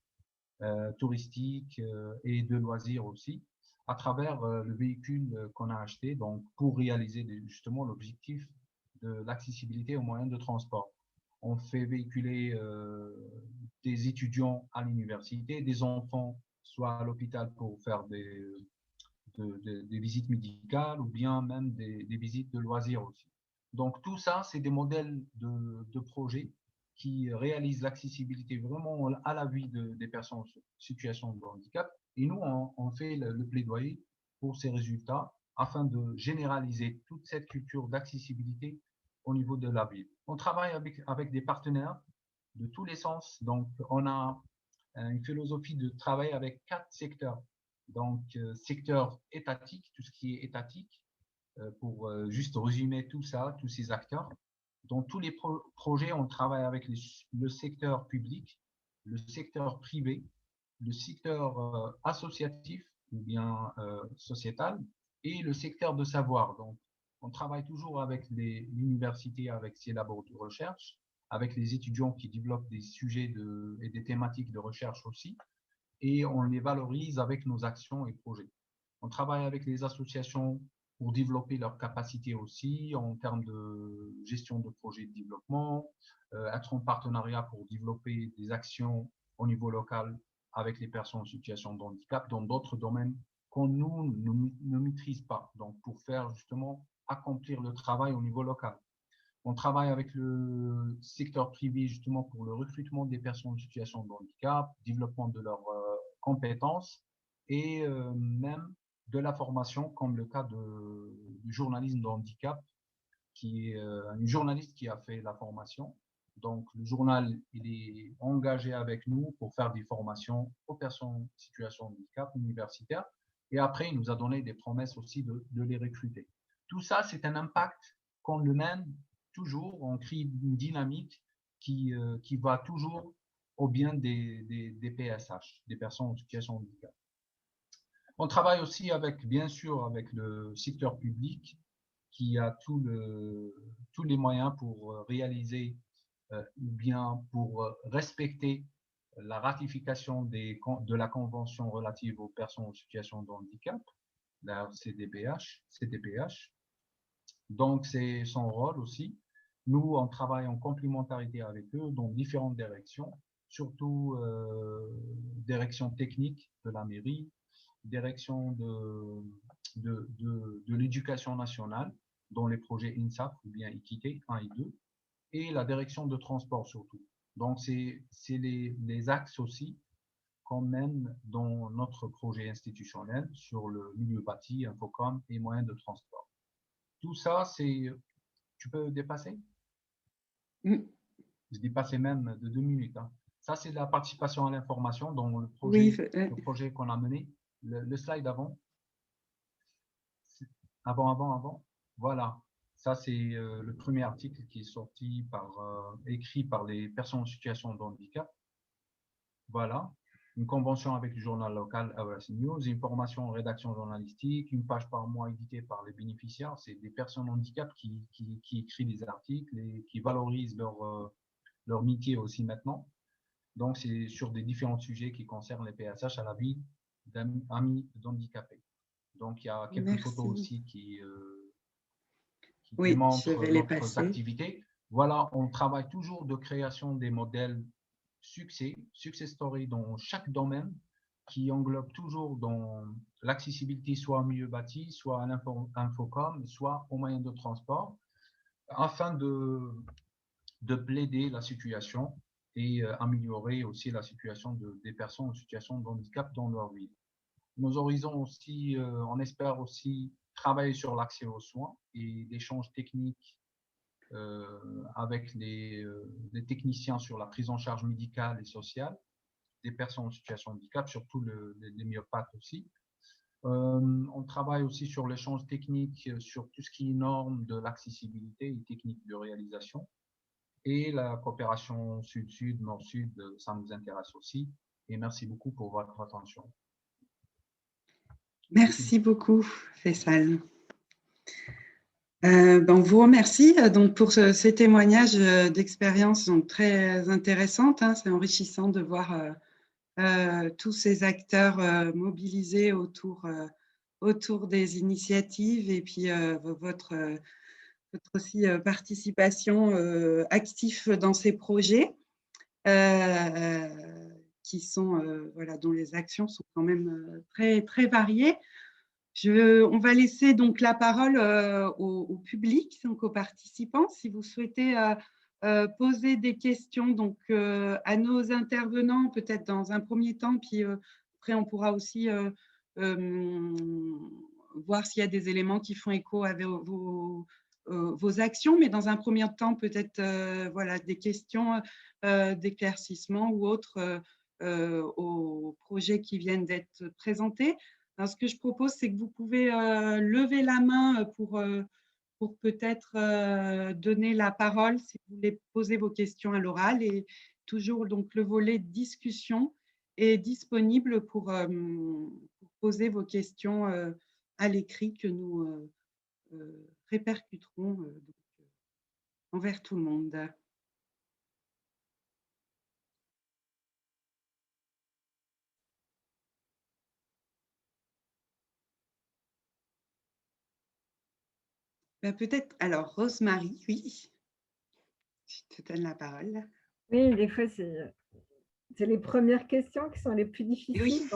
[SPEAKER 6] touristiques et de loisirs aussi, à travers le véhicule qu'on a acheté donc pour réaliser justement l'objectif de l'accessibilité aux moyens de transport. On fait véhiculer des étudiants à l'université, des enfants soit à l'hôpital pour faire des visites médicales ou bien même des visites de loisirs aussi. Donc tout ça, c'est des modèles de projets qui réalisent l'accessibilité vraiment à la vie des personnes en situation de handicap. Et nous, on fait le plaidoyer pour ces résultats afin de généraliser toute cette culture d'accessibilité au niveau de la ville. On travaille avec des partenaires de tous les sens. Donc, on a une philosophie de travailler avec 4 secteurs. Donc, secteur étatique, tout ce qui est étatique, pour juste résumer tout ça, tous ces acteurs. Dans tous les projets, on travaille avec le secteur public, le secteur privé, le secteur associatif ou bien sociétal et le secteur de savoir. Donc, on travaille toujours avec l'université, avec ses labos de recherche, avec les étudiants qui développent des sujets et des thématiques de recherche aussi, et on les valorise avec nos actions et projets. On travaille avec les associations pour développer leurs capacités aussi en termes de gestion de projets de développement, être en partenariat pour développer des actions au niveau local avec les personnes en situation de handicap dans d'autres domaines qu'on ne maîtrise pas, donc pour faire justement accomplir le travail au niveau local. On travaille avec le secteur privé justement pour le recrutement des personnes en situation de handicap, développement de leurs compétences et même de la formation, comme le cas du journalisme de handicap, qui est une journaliste qui a fait la formation. Donc, le journal, il est engagé avec nous pour faire des formations aux personnes en situation de handicap universitaires. Et après, il nous a donné des promesses aussi de les recruter. Tout ça, c'est un impact qu'on le mène toujours, on crée une dynamique qui va toujours au bien des PSH, des personnes en situation de handicap. On travaille aussi bien sûr, avec le secteur public qui a tous les moyens pour réaliser ou bien pour respecter la ratification de la Convention relative aux personnes en situation de handicap, la CDPH. Donc, c'est son rôle aussi. Nous, on travaille en complémentarité avec eux dans différentes directions, surtout direction technique de la mairie, direction de l'éducation nationale, dans les projets INSAP ou bien Équité 1 et 2, et la direction de transport surtout. Donc, c'est les axes aussi qu'on mène dans notre projet institutionnel sur le milieu bâti, Infocom et moyens de transport. Tout ça, c'est... Tu peux dépasser? Je dépassais même de 2 minutes. Hein. Ça, c'est la participation à l'information dans le projet qu'on a mené. Le slide avant. Avant. Voilà. Ça, c'est le premier article qui est sorti écrit par les personnes en situation de handicap. Voilà. Une convention avec le journal local AOS News, une formation en rédaction journalistique, une page par mois éditée par les bénéficiaires. C'est des personnes en handicap qui écrivent des articles et qui valorisent leur métier aussi maintenant. Donc, c'est sur des différents sujets qui concernent les PSH à la vie d'amis d'handicapés. Donc, il y a quelques photos aussi qui démontrent notre activité. Voilà, on travaille toujours de création des modèles success story dans chaque domaine qui englobe toujours dans l'accessibilité soit au milieu bâti, soit à l'infocom, soit aux moyens de transport, afin de plaider la situation et améliorer aussi la situation des personnes en situation de handicap dans leur vie. Nos horizons aussi, on espère aussi travailler sur l'accès aux soins et l'échange technique avec les techniciens sur la prise en charge médicale et sociale des personnes en situation de handicap, surtout les myopathes aussi. On travaille aussi sur l'échange technique, sur tout ce qui est normes de l'accessibilité et techniques de réalisation. Et la coopération sud-sud, nord-sud, ça nous intéresse aussi. Et merci beaucoup pour votre attention.
[SPEAKER 1] Merci beaucoup, Faisal. On vous remercie donc, pour ces témoignages d'expérience très intéressantes. Hein. C'est enrichissant de voir tous ces acteurs mobilisés autour des initiatives et puis votre aussi participation active dans ces projets qui sont, voilà, dont les actions sont quand même très, très variées. On va laisser donc la parole au public, donc aux participants. Si vous souhaitez poser des questions donc, à nos intervenants, peut-être dans un premier temps, puis après on pourra aussi voir s'il y a des éléments qui font écho à vos actions, mais dans un premier temps, peut-être voilà, des questions d'éclaircissement ou autres aux projets qui viennent d'être présentés. Alors, ce que je propose, c'est que vous pouvez lever la main pour peut-être donner la parole si vous voulez poser vos questions à l'oral. Et toujours, donc, le volet discussion est disponible pour poser vos questions à l'écrit que nous répercuterons envers tout le monde. Peut-être, alors, Rosemary, oui, je te donne la parole.
[SPEAKER 4] Oui, des fois, c'est les premières questions qui sont les plus difficiles.
[SPEAKER 1] Oui.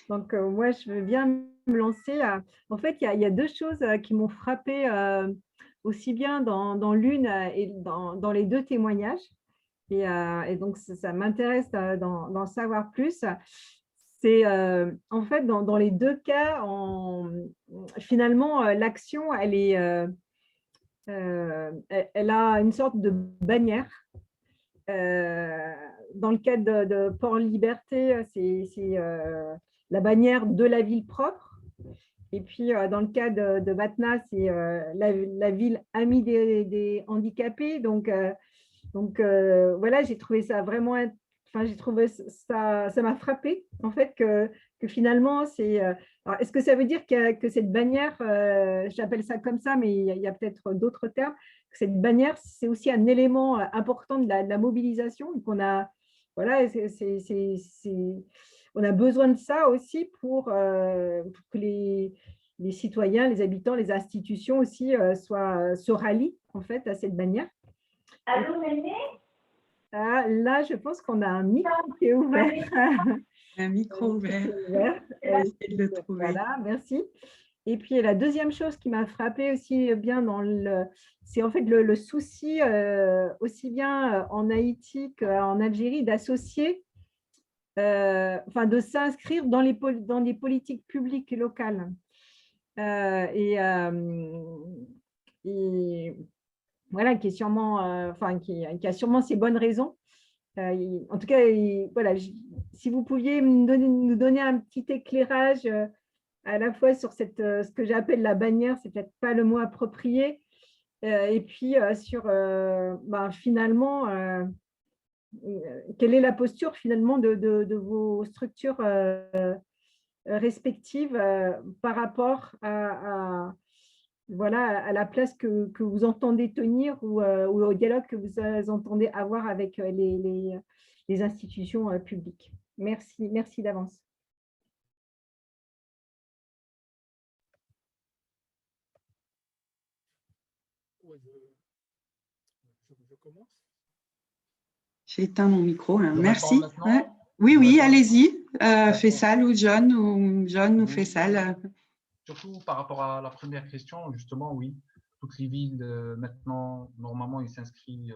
[SPEAKER 4] Donc, moi, je veux bien me lancer. En fait, il y a deux choses qui m'ont frappée aussi bien dans l'une et dans les deux témoignages. Et donc, ça m'intéresse d'en savoir plus. C'est en fait, dans les deux cas, finalement, l'action, elle a une sorte de bannière. Dans le cadre de Port Liberté, c'est la bannière de la ville propre. Et puis, dans le cas de Batna, c'est la ville amie des handicapés. Donc voilà, j'ai trouvé ça vraiment, enfin, j'ai trouvé ça m'a frappé en fait que finalement, c'est. Alors, est-ce que ça veut dire que cette bannière, j'appelle ça comme ça, mais il y a peut-être d'autres termes, que cette bannière, c'est aussi un élément important de la mobilisation. Donc, on a, voilà, on a besoin de ça aussi pour que les citoyens, les habitants, les institutions aussi se rallient en fait à cette bannière.
[SPEAKER 7] Allô, Mémé?
[SPEAKER 4] Là, je pense qu'on a un micro qui est ouvert.
[SPEAKER 1] Un micro ouvert.
[SPEAKER 4] Essayez
[SPEAKER 1] de le trouver.
[SPEAKER 4] Voilà, merci. Et puis, la deuxième chose qui m'a frappée aussi bien c'est en fait le souci, aussi bien en Haïti qu'en Algérie, d'associer, enfin, de s'inscrire dans des politiques publiques locales. Et voilà, qui a sûrement ses bonnes raisons. En tout cas, voilà, si vous pouviez nous donner un petit éclairage à la fois sur ce que j'appelle la bannière, c'est peut-être pas le mot approprié, et puis sur finalement, quelle est la posture finalement de vos structures respectives par rapport voilà, à la place que vous entendez tenir ou au dialogue que vous entendez avoir avec les institutions publiques. Merci d'avance.
[SPEAKER 3] Je commence.
[SPEAKER 1] J'ai éteint mon micro. Hein.
[SPEAKER 6] Je
[SPEAKER 1] Merci.
[SPEAKER 6] réponds maintenant.
[SPEAKER 1] Oui, allez-y. Faisal ou John ou Faisal.
[SPEAKER 6] Surtout par rapport à la première question, justement, oui. Toutes les villes, maintenant, normalement, ils s'inscrivent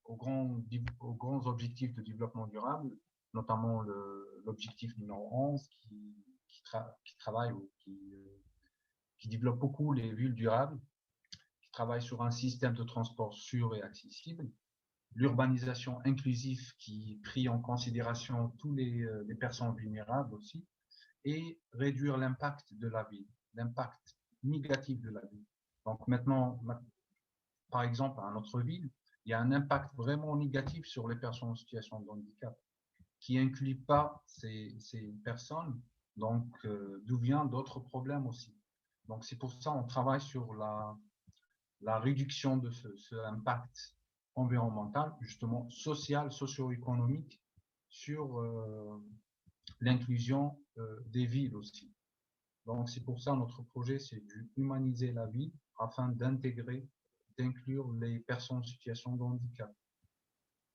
[SPEAKER 6] aux grands objectifs de développement durable, notamment l'objectif numéro 11 qui travaille ou qui développe beaucoup les villes durables, qui travaille sur un système de transport sûr et accessible, l'urbanisation inclusive qui prie en considération tous les personnes vulnérables aussi, et réduire l'impact de la ville, l'impact négatif de la ville. Donc maintenant, par exemple, à notre ville, il y a un impact vraiment négatif sur les personnes en situation de handicap, qui n'inclut pas ces personnes, donc d'où viennent d'autres problèmes aussi. Donc c'est pour ça qu'on travaille sur la réduction de ce impact environnemental, justement social, socio-économique, sur l'inclusion des villes aussi. Donc c'est pour ça notre projet, c'est d'humaniser la ville afin d'inclure les personnes en situation de handicap.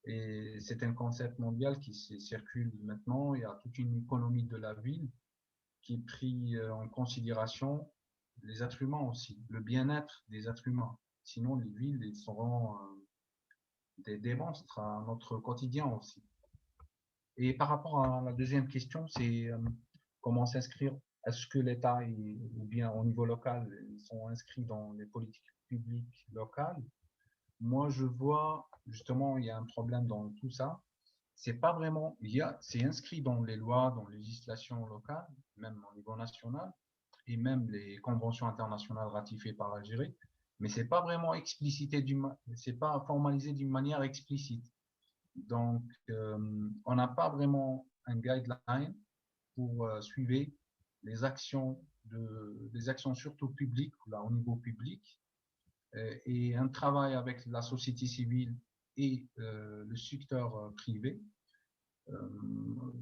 [SPEAKER 6] Et c'est un concept mondial qui circule maintenant. Il y a toute une économie de la ville qui prie en considération les êtres humains aussi, le bien-être des êtres humains. Sinon, les villes ils seront des monstres à notre quotidien aussi. Et par rapport à la deuxième question, c'est comment s'inscrire. Est-ce que l'État ou bien au niveau local, ils sont inscrits dans les politiques publiques locales? Moi, je vois justement, il y a un problème dans tout ça. c'est pas vraiment, c'est inscrit dans les lois, dans les législations locales, même au niveau national, et même les conventions internationales ratifiées par l'Algérie, mais c'est pas vraiment c'est pas formalisé d'une manière explicite. Donc, on n'a pas vraiment un guideline pour suivre les actions surtout publiques, là, au niveau public, et un travail avec la société civile et le secteur privé.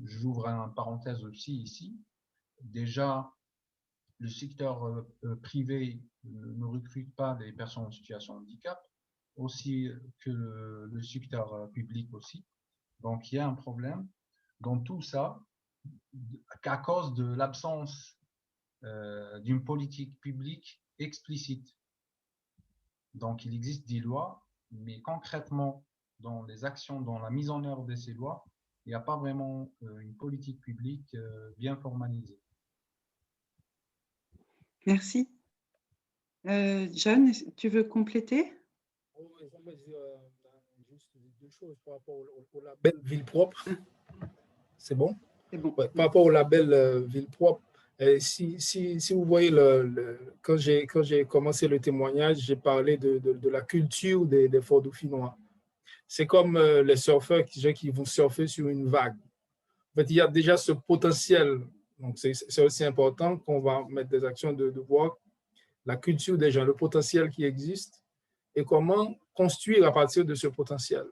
[SPEAKER 6] J'ouvre une parenthèse aussi ici. Déjà, le secteur privé ne recrute pas des personnes en situation de handicap, aussi que le secteur public aussi. Donc, il y a un problème dans tout ça à cause de l'absence d'une politique publique explicite. Donc, il existe des lois, mais concrètement, dans les actions, dans la mise en œuvre de ces lois, il n'y a pas vraiment une politique publique bien formalisée.
[SPEAKER 1] Merci. John, tu veux compléter?
[SPEAKER 3] J'aimerais dire juste deux choses par rapport au label Ville propre. C'est bon?
[SPEAKER 1] C'est bon.
[SPEAKER 3] Ouais, par rapport au label Ville propre, si vous voyez, quand j'ai commencé le témoignage, j'ai parlé de la culture des Fort-Dauphinois. C'est comme les surfeurs qui vont surfer sur une vague. En fait, il y a déjà ce potentiel. Donc, c'est aussi important qu'on va mettre des actions de voir la culture des gens, le potentiel qui existe et comment construire à partir de ce potentiel.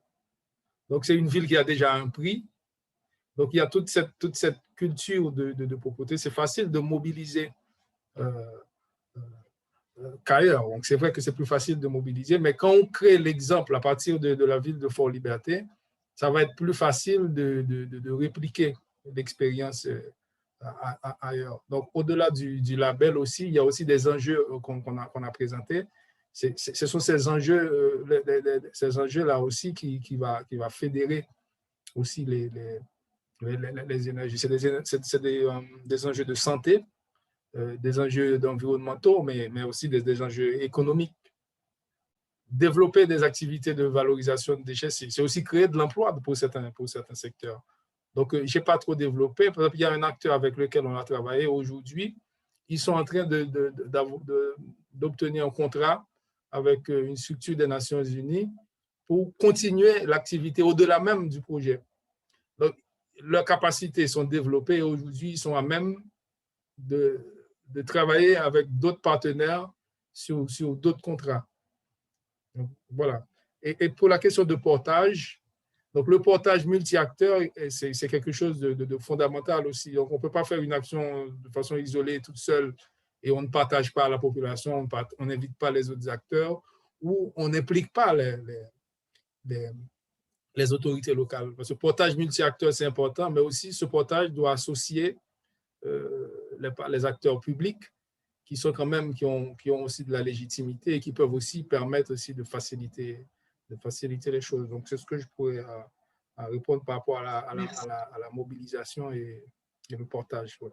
[SPEAKER 3] Donc, c'est une ville qui a déjà un prix. Donc, il y a toute cette culture de propreté. C'est facile de mobiliser qu'ailleurs. Donc, c'est vrai que c'est plus facile de mobiliser, mais quand on crée l'exemple à partir de la ville de Fort-Liberté, ça va être plus facile de répliquer l'expérience ailleurs. Donc, au-delà du label aussi, il y a aussi des enjeux qu'on a présentés. Ce sont ces enjeux-là aussi qui va fédérer aussi les énergies. C'est des enjeux de santé, des enjeux environnementaux, mais aussi des enjeux économiques. Développer des activités de valorisation de déchets, c'est aussi créer de l'emploi pour certains secteurs. Donc, je n'ai pas trop développé. Par exemple, il y a un acteur avec lequel on a travaillé aujourd'hui. Ils sont en train d'obtenir un contrat avec une structure des Nations Unies pour continuer l'activité au-delà même du projet. Donc, leurs capacités sont développées et aujourd'hui, ils sont à même de travailler avec d'autres partenaires sur d'autres contrats. Donc, voilà. Et pour la question de portage, donc le portage multi-acteurs, c'est quelque chose de fondamental aussi. Donc, on ne peut pas faire une action de façon isolée, toute seule, et on ne partage pas la population, on n'invite pas les autres acteurs, ou on n'implique pas les autorités locales. Parce que le portage multi-acteurs, c'est important, mais aussi ce portage doit associer les acteurs publics qui sont quand même, qui ont aussi de la légitimité et qui peuvent aussi permettre aussi de faciliter les choses. Donc, c'est ce que je pourrais répondre par rapport à la mobilisation et le portage. Ouais.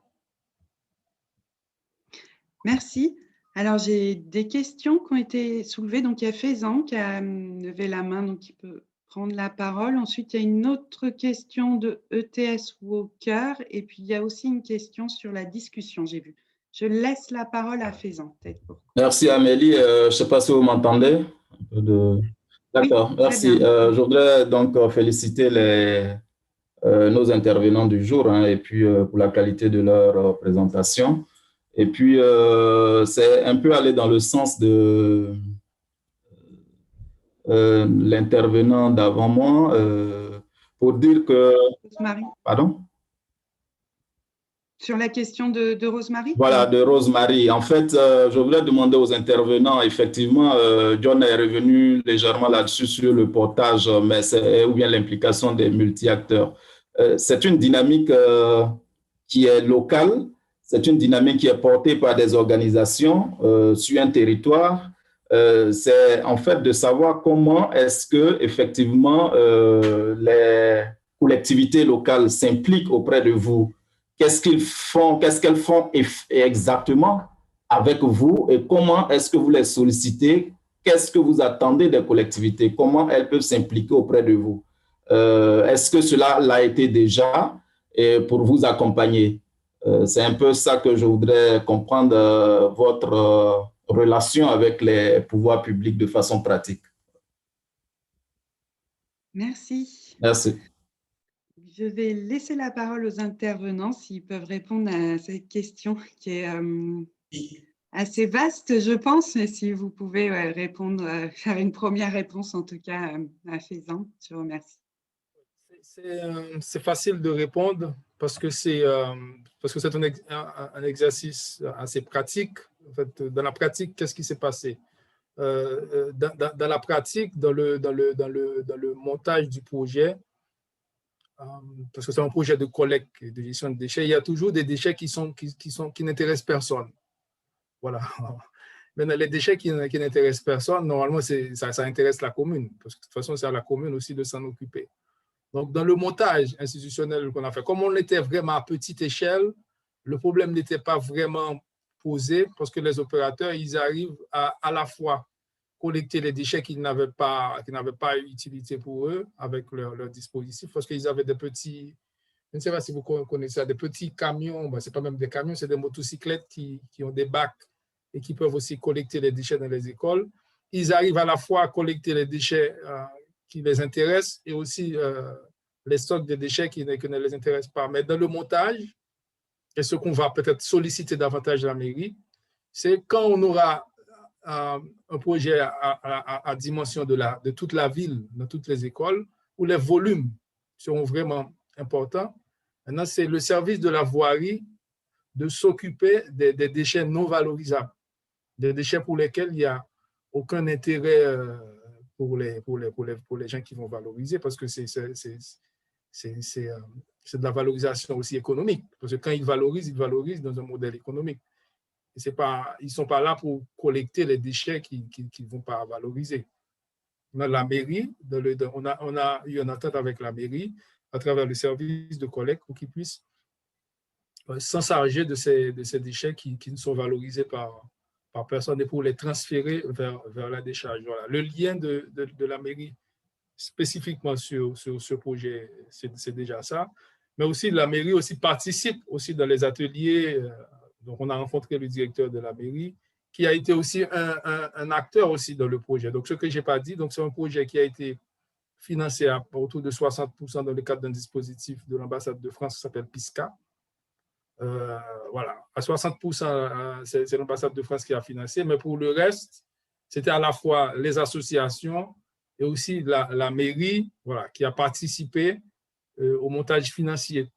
[SPEAKER 1] Merci. Alors, j'ai des questions qui ont été soulevées. Donc, il y a Faisan qui a levé la main, donc il peut prendre la parole. Ensuite, il y a une autre question de ETS Walker. Et puis, il y a aussi une question sur la discussion, j'ai vu. Je laisse la parole à Faisan, peut-être.
[SPEAKER 7] Merci Amélie. Je ne sais pas si vous m'entendez. D'accord, oui, merci. Je voudrais donc féliciter nos intervenants du jour et puis pour la qualité de leur présentation. Et puis, c'est un peu aller dans le sens de l'intervenant d'avant moi pour dire que…
[SPEAKER 1] Rosemary.
[SPEAKER 7] Pardon?
[SPEAKER 1] Sur la question de Rosemary?
[SPEAKER 7] Voilà, de Rosemary. En fait, je voulais demander aux intervenants, effectivement, John est revenu légèrement là-dessus sur le portage, mais ou bien l'implication des multi-acteurs. C'est une dynamique qui est locale, c'est une dynamique qui est portée par des organisations sur un territoire. C'est en fait de savoir comment est-ce que, effectivement, les collectivités locales s'impliquent auprès de vous. Qu'est-ce qu'elles font exactement avec vous et comment est-ce que vous les sollicitez? Qu'est-ce que vous attendez des collectivités? Comment elles peuvent s'impliquer auprès de vous? Est-ce que cela l'a été déjà et pour vous accompagner? C'est un peu ça que je voudrais comprendre, votre relation avec les pouvoirs publics de façon pratique.
[SPEAKER 1] Merci.
[SPEAKER 7] Merci.
[SPEAKER 1] Je vais laisser la parole aux intervenants s'ils peuvent répondre à cette question qui est assez vaste, je pense, mais si vous pouvez répondre, faire une première réponse en tout cas à Faisan, je vous remercie.
[SPEAKER 3] C'est facile de répondre parce que c'est un exercice assez pratique. En fait, dans la pratique, qu'est-ce qui s'est passé? Dans la pratique, dans le montage du projet, parce que c'est un projet de collecte et de gestion de déchets, il y a toujours des déchets qui n'intéressent personne. Voilà. Maintenant, les déchets qui n'intéressent personne, normalement, ça intéresse la commune, parce que de toute façon, c'est à la commune aussi de s'en occuper. Donc, dans le montage institutionnel qu'on a fait, comme on était vraiment à petite échelle, le problème n'était pas vraiment posé parce que les opérateurs, ils arrivent à la fois collecter les déchets qui n'avaient pas utilité pour eux avec leur dispositif, parce qu'ils avaient des petits, je ne sais pas si vous connaissez ça, des petits camions, ben, ce n'est pas même des camions, c'est des motocyclettes qui ont des bacs et qui peuvent aussi collecter les déchets dans les écoles. Ils arrivent à la fois à collecter les déchets qui les intéressent et aussi les stocks de déchets qui ne les intéressent pas. Mais dans le montage, et ce qu'on va peut-être solliciter davantage de la mairie, c'est quand on aura un projet à dimension de toute la ville, dans toutes les écoles, où les volumes seront vraiment importants. Maintenant, c'est le service de la voirie de s'occuper des déchets non valorisables, des déchets pour lesquels il n'y a aucun intérêt pour les gens qui vont valoriser, parce que c'est de la valorisation aussi économique. Parce que quand ils valorisent dans un modèle économique. Ils ne sont pas là pour collecter les déchets qu'ils ne vont pas valoriser. La mairie, on a eu une entente avec la mairie à travers le service de collecte pour qu'ils puissent s'en charger de ces déchets qui ne sont valorisés par personne et pour les transférer vers la décharge. Voilà. Le lien de la mairie spécifiquement sur ce projet, c'est déjà ça. Mais aussi, la mairie aussi participe aussi dans les ateliers. Donc, on a rencontré le directeur de la mairie qui a été aussi un acteur aussi dans le projet. Donc, ce que je n'ai pas dit, donc c'est un projet qui a été financé à autour de 60% dans le cadre d'un dispositif de l'ambassade de France qui s'appelle PISCA. Voilà, à 60%, c'est l'ambassade de France qui a financé, mais pour le reste, c'était à la fois les associations et aussi la mairie, voilà, qui a participé au montage financier.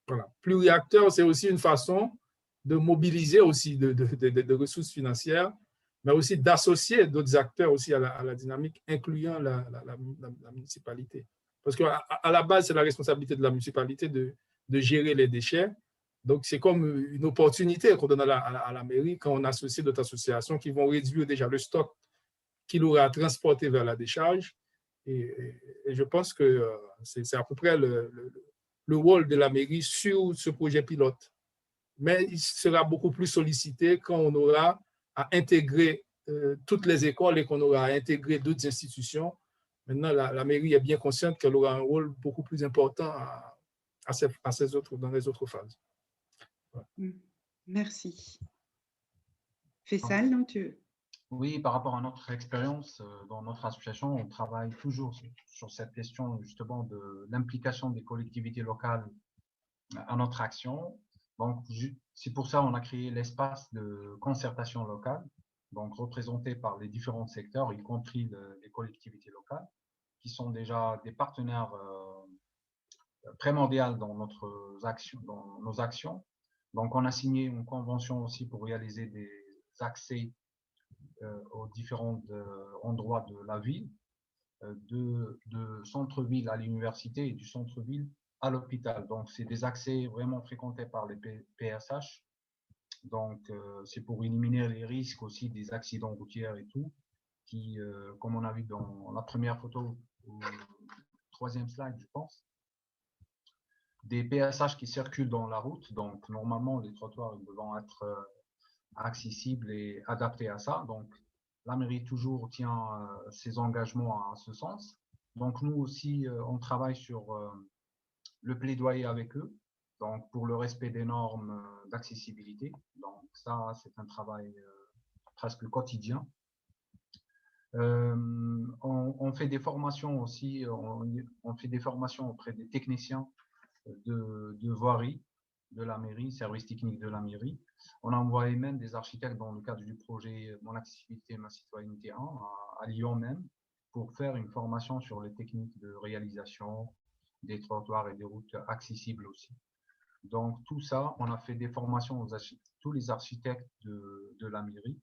[SPEAKER 3] Voilà. Pluriacteur, c'est aussi une façon de mobiliser aussi de ressources financières, mais aussi d'associer d'autres acteurs aussi à la dynamique, incluant la municipalité. Parce qu'à la base, c'est la responsabilité de la municipalité de gérer les déchets. Donc, c'est comme une opportunité qu'on donne à la mairie quand on associe d'autres associations qui vont réduire déjà le stock qu'il aura à transporter vers la décharge. Et je pense que c'est à peu près le rôle de la mairie sur ce projet pilote. Mais il sera beaucoup plus sollicité quand on aura à intégrer toutes les écoles et qu'on aura à intégrer d'autres institutions. Maintenant, la mairie est bien consciente qu'elle aura un rôle beaucoup plus important dans les autres phases.
[SPEAKER 1] Ouais. Merci. Faisal, non,
[SPEAKER 6] Oui, par rapport à notre expérience dans notre association, on travaille toujours sur cette question justement de l'implication des collectivités locales à notre action. Donc, c'est pour ça qu'on a créé l'espace de concertation locale, donc représenté par les différents secteurs, y compris les collectivités locales, qui sont déjà des partenaires primordiaux dans nos actions. Donc, on a signé une convention aussi pour réaliser des accès aux différents endroits de la ville, de centre-ville à l'université et du centre-ville à l'hôpital. Donc, c'est des accès vraiment fréquentés par les PSH. Donc, c'est pour éliminer les risques aussi des accidents routiers et tout, qui, comme on a vu dans la première photo, ou troisième slide, je pense, des PSH qui circulent dans la route. Donc, normalement, les trottoirs devront être accessibles et adaptés à ça. Donc, la mairie toujours tient ses engagements à ce sens. Donc, nous aussi, on travaille sur le plaidoyer avec eux, donc pour le respect des normes d'accessibilité. Donc, ça, c'est un travail presque quotidien. On fait des formations aussi, on fait des formations auprès des techniciens de voirie de la mairie, service technique de la mairie. On a envoyé même des architectes dans le cadre du projet Mon accessibilité, ma citoyenneté 1 à Lyon même, pour faire une formation sur les techniques de réalisation des trottoirs et des routes accessibles aussi. Donc tout ça, on a fait des formations aux tous les architectes de la mairie.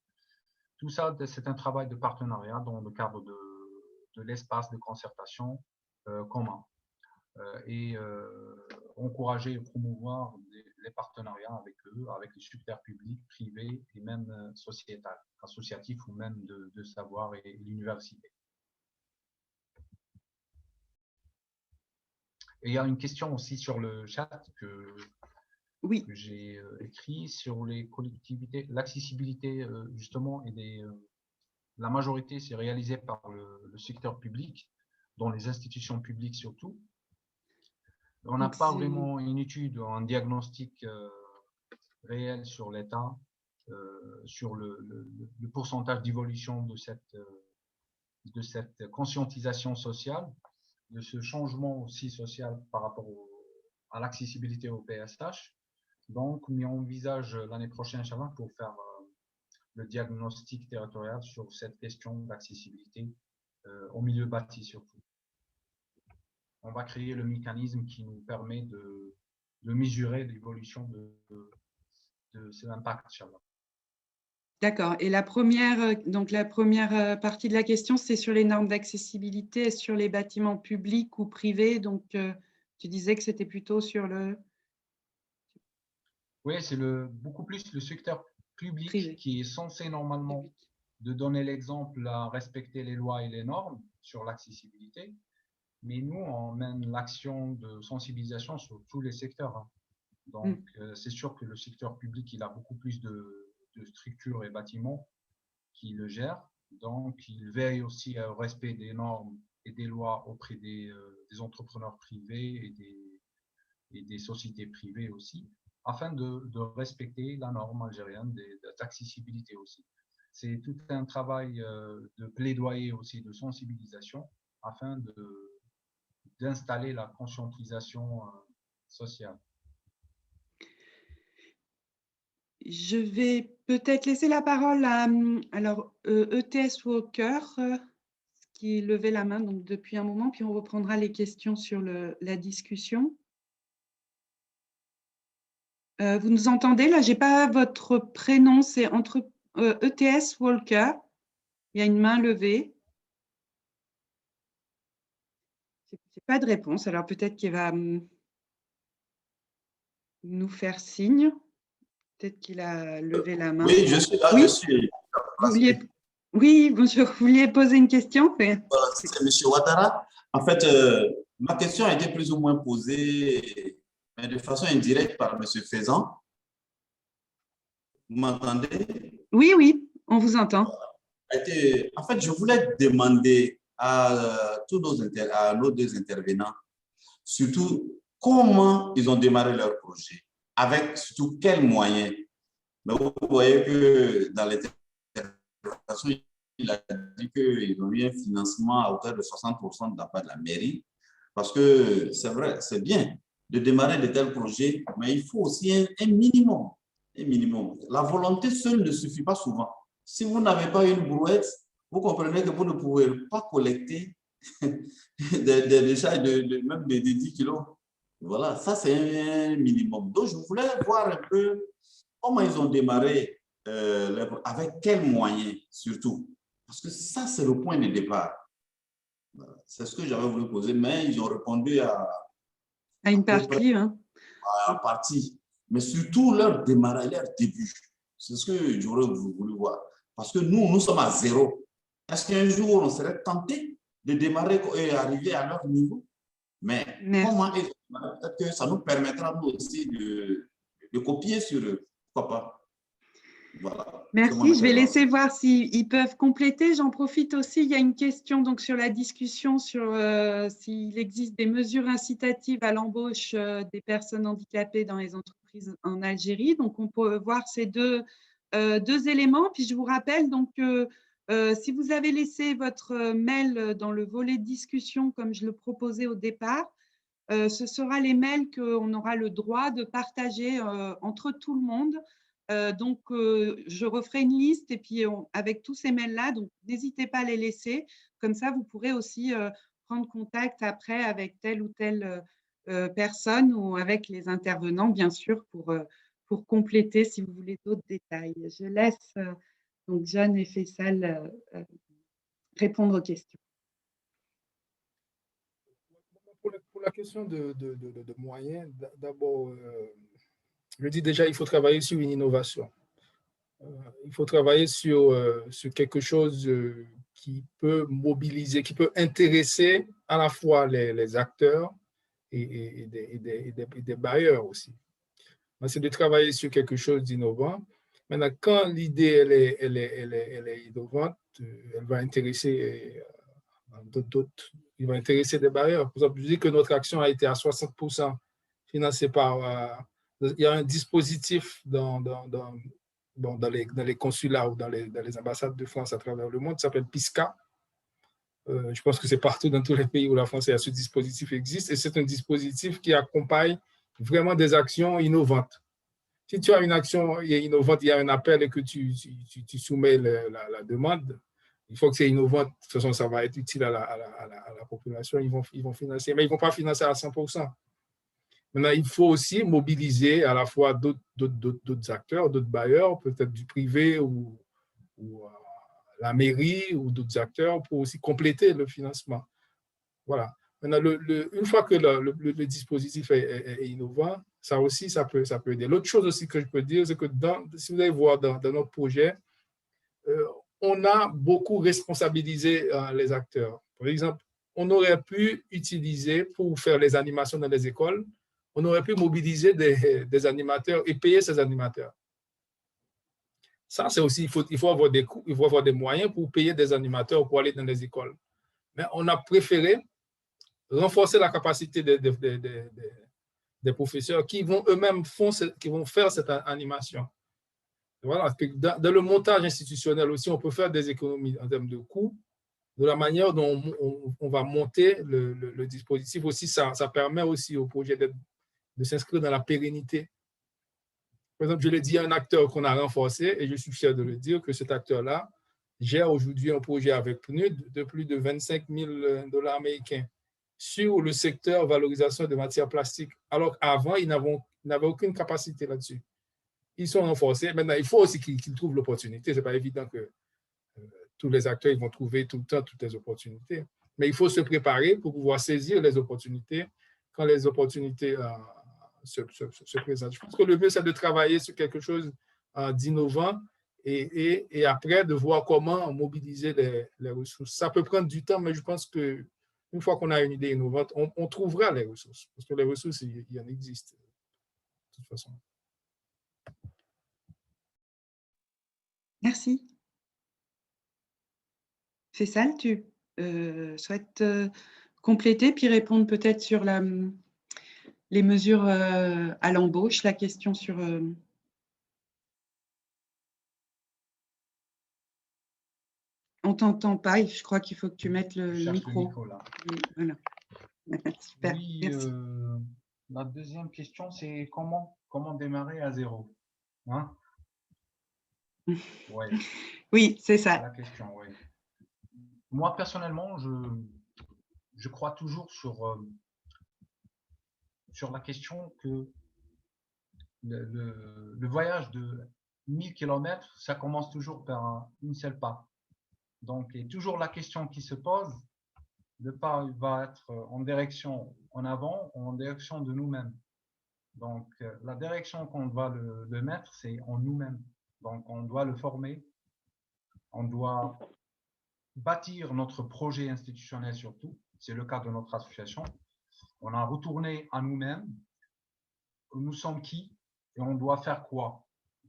[SPEAKER 6] Tout ça, c'est un travail de partenariat dans le cadre de l'espace de concertation commun. Et encourager et promouvoir les partenariats avec eux, avec les secteurs publics, privés et même sociétal, associatifs ou même de savoir et l'université. Et il y a une question aussi sur le chat que j'ai écrit sur les collectivités, l'accessibilité justement, et la majorité c'est réalisé par le secteur public, dans les institutions publiques surtout. On n'a pas vraiment une étude, un diagnostic réel sur l'État, sur le pourcentage d'évolution de cette conscientisation sociale, de ce changement aussi social par rapport à l'accessibilité au PSH. Donc, on envisage l'année prochaine, Inch'Allah, pour faire le diagnostic territorial sur cette question d'accessibilité au milieu bâti surtout. On va créer le mécanisme qui nous permet de mesurer l'évolution de cet impact, Inch'Allah.
[SPEAKER 1] D'accord. Et la première partie de la question, c'est sur les normes d'accessibilité sur les bâtiments publics ou privés. Donc, tu disais que c'était plutôt sur le…
[SPEAKER 6] Oui, c'est beaucoup plus le secteur public privé, qui est censé normalement de donner l'exemple à respecter les lois et les normes sur l'accessibilité. Mais nous, on mène l'action de sensibilisation sur tous les secteurs. Hein. Donc, c'est sûr que le secteur public, il a beaucoup plus de structures et bâtiments qui le gèrent. Donc, il veille aussi au respect des normes et des lois auprès des entrepreneurs privés et des sociétés privées aussi, afin de respecter la norme algérienne d'accessibilité aussi. C'est tout un travail de plaidoyer aussi, de sensibilisation, afin d'installer la conscientisation sociale.
[SPEAKER 1] Je vais peut-être laisser la parole à ETS Walker, qui levait la main donc, depuis un moment, puis on reprendra les questions sur la discussion. Vous nous entendez? Là, je n'ai pas votre prénom, c'est entre ETS Walker. Il y a une main levée. Je n'ai pas de réponse, alors peut-être qu'il va nous faire signe. Peut-être qu'il a levé la main.
[SPEAKER 8] Oui, je suis là, je suis.
[SPEAKER 1] Oui, bonjour. Vous vouliez poser une question?
[SPEAKER 8] Voilà, c'est M. Ouattara. En fait, ma question a été plus ou moins posée, mais de façon indirecte par M. Faisan. Vous m'entendez?
[SPEAKER 1] Oui, oui, on vous entend.
[SPEAKER 8] En fait, je voulais demander à nos deux intervenants, surtout comment ils ont démarré leur projet, avec surtout quels moyens. Mais vous voyez que dans l'intervention, il a dit qu'ils ont eu un financement à hauteur de 60% de la part de la mairie, parce que c'est vrai, c'est bien de démarrer de tels projets, mais il faut aussi un minimum. Un minimum. La volonté seule ne suffit pas souvent. Si vous n'avez pas une brouette, vous comprenez que vous ne pouvez pas collecter des décharges même de 10 kilos. Voilà, ça c'est un minimum. Donc, je voulais voir un peu comment ils ont démarré, avec quels moyens surtout. Parce que ça, c'est le point de départ. C'est ce que j'avais voulu poser, mais ils ont répondu à
[SPEAKER 1] une partie.
[SPEAKER 8] À une partie. Mais surtout leur démarrage, leur début. C'est ce que j'aurais voulu voir. Parce que nous sommes à zéro. Est-ce qu'un jour, on serait tenté de démarrer et arriver à leur niveau? Mais comment peut-être que ça nous permettra nous aussi de copier sur eux. Pourquoi pas? Voilà.
[SPEAKER 1] Merci, je vais laisser voir s'ils peuvent compléter. J'en profite aussi, il y a une question donc, sur la discussion sur s'il existe des mesures incitatives à l'embauche des personnes handicapées dans les entreprises en Algérie. Donc, on peut voir ces deux éléments. Puis, je vous rappelle donc que si vous avez laissé votre mail dans le volet discussion, comme je le proposais au départ, ce sera les mails qu'on aura le droit de partager entre tout le monde. Donc, je referai une liste et puis avec tous ces mails-là, donc n'hésitez pas à les laisser. Comme ça, vous pourrez aussi prendre contact après avec telle ou telle personne ou avec les intervenants, bien sûr, pour compléter si vous voulez d'autres détails. Je laisse donc John et Faisal répondre aux questions.
[SPEAKER 3] Pour la question de moyens, d'abord, je dis déjà, il faut travailler sur une innovation. Il faut travailler sur quelque chose qui peut mobiliser, qui peut intéresser à la fois les acteurs et des bailleurs aussi. C'est de travailler sur quelque chose d'innovant. Maintenant, quand l'idée elle est innovante, elle va intéresser d'autres. Il va intéresser des bailleurs. Par exemple, je dis que notre action a été à 60% financée par... il y a un dispositif dans les consulats ou dans les ambassades de France à travers le monde qui s'appelle PISCA. Je pense que c'est partout dans tous les pays où la France est, ce dispositif existe. Et c'est un dispositif qui accompagne vraiment des actions innovantes. Si tu as une action innovante, il y a un appel et que tu soumets la demande, il faut que c'est innovant. De toute façon, ça va être utile à la population. Ils vont financer, mais ils ne vont pas financer à 100%. Maintenant, il faut aussi mobiliser à la fois d'autres acteurs, d'autres bailleurs, peut-être du privé ou la mairie ou d'autres acteurs pour aussi compléter le financement. Voilà. Maintenant, une fois que le dispositif est innovant, ça aussi, ça peut aider. L'autre chose aussi que je peux dire, c'est que si vous allez voir dans notre projet, on a beaucoup responsabilisé les acteurs. Par exemple, on aurait pu utiliser pour faire les animations dans les écoles, on aurait pu mobiliser des animateurs et payer ces animateurs. Ça, c'est aussi, il faut avoir des coûts, il faut avoir des moyens pour payer des animateurs pour aller dans les écoles. Mais on a préféré renforcer la capacité des professeurs qui vont eux-mêmes faire cette animation. Voilà, dans le montage institutionnel aussi, on peut faire des économies en termes de coûts, de la manière dont on va monter le dispositif aussi. Ça permet aussi au projet de s'inscrire dans la pérennité. Par exemple, je l'ai dit, il y a un acteur qu'on a renforcé et je suis fier de le dire que cet acteur-là gère aujourd'hui un projet avec PNUD de plus de 25 000 $ américains sur le secteur valorisation de matières plastiques, alors qu'avant, ils n'avaient aucune capacité là-dessus. Ils sont renforcés. Maintenant, il faut aussi qu'ils trouvent l'opportunité. Ce n'est pas évident que tous les acteurs ils vont trouver tout le temps toutes les opportunités. Mais il faut se préparer pour pouvoir saisir les opportunités quand les opportunités se présentent. Je pense que le mieux, c'est de travailler sur quelque chose d'innovant et après de voir comment mobiliser les ressources. Ça peut prendre du temps, mais je pense qu'une fois qu'on a une idée innovante, on trouvera les ressources. Parce que les ressources, il y en existe de toute façon.
[SPEAKER 1] Merci. Faisal, tu souhaites compléter puis répondre peut-être sur les mesures à l'embauche, la question sur… On ne t'entend pas, je crois qu'il faut que tu mettes le micro. Voilà. Super.
[SPEAKER 6] Oui, la deuxième question, c'est comment démarrer à zéro, hein? Ouais.
[SPEAKER 1] Oui, c'est ça.
[SPEAKER 6] La question, oui. Moi, personnellement, je crois toujours sur la question que le voyage de 1000 km, ça commence toujours par une seule pas. Donc, il y a toujours la question qui se pose, le pas va être en direction en avant ou en direction de nous-mêmes. Donc, la direction qu'on va le mettre, c'est en nous-mêmes. Donc, on doit le former, on doit bâtir notre projet institutionnel surtout. C'est le cas de notre association. On a retourné à nous-mêmes. Nous sommes qui et on doit faire quoi?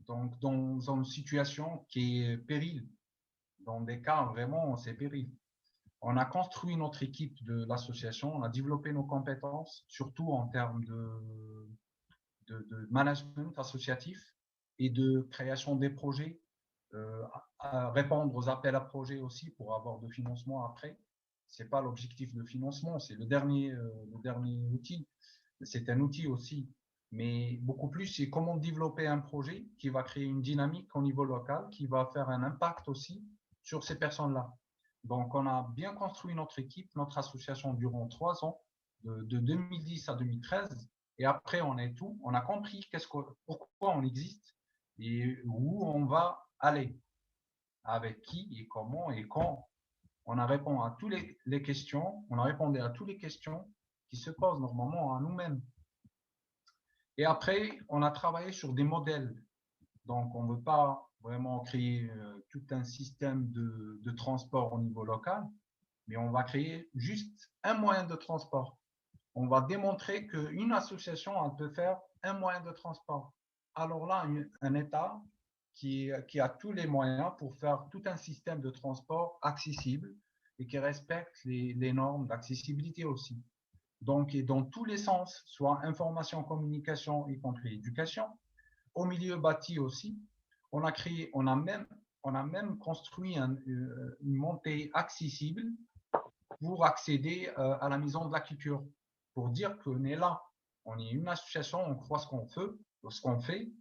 [SPEAKER 6] Donc, dans une situation qui est péril. Dans des cas, vraiment, c'est péril. On a construit notre équipe de l'association, on a développé nos compétences, surtout en termes de management associatif et de création des projets, à répondre aux appels à projets aussi pour avoir de financement après. Ce n'est pas l'objectif de financement, c'est le dernier outil. C'est un outil aussi, mais beaucoup plus, c'est comment développer un projet qui va créer une dynamique au niveau local, qui va faire un impact aussi sur ces personnes-là. Donc, on a bien construit notre équipe, notre association durant 3 ans, de 2010 à 2013. Et après, on a compris pourquoi on existe et où on va aller, avec qui et comment et quand. On a répondu à toutes les questions, on a répondu à toutes les questions qui se posent normalement à nous-mêmes. Et après, on a travaillé sur des modèles. Donc, on ne veut pas vraiment créer tout un système de transport au niveau local, mais on va créer juste un moyen de transport. On va démontrer qu'une association, elle peut faire un moyen de transport. Alors là, un État qui a tous les moyens pour faire tout un système de transport accessible et qui respecte les normes d'accessibilité aussi. Donc, et dans tous les sens, soit information, communication, y compris éducation. Au milieu bâti aussi, on a même construit une montée accessible pour accéder à la maison de la culture, pour dire qu'on est là. On est une association, on croit ce qu'on fait,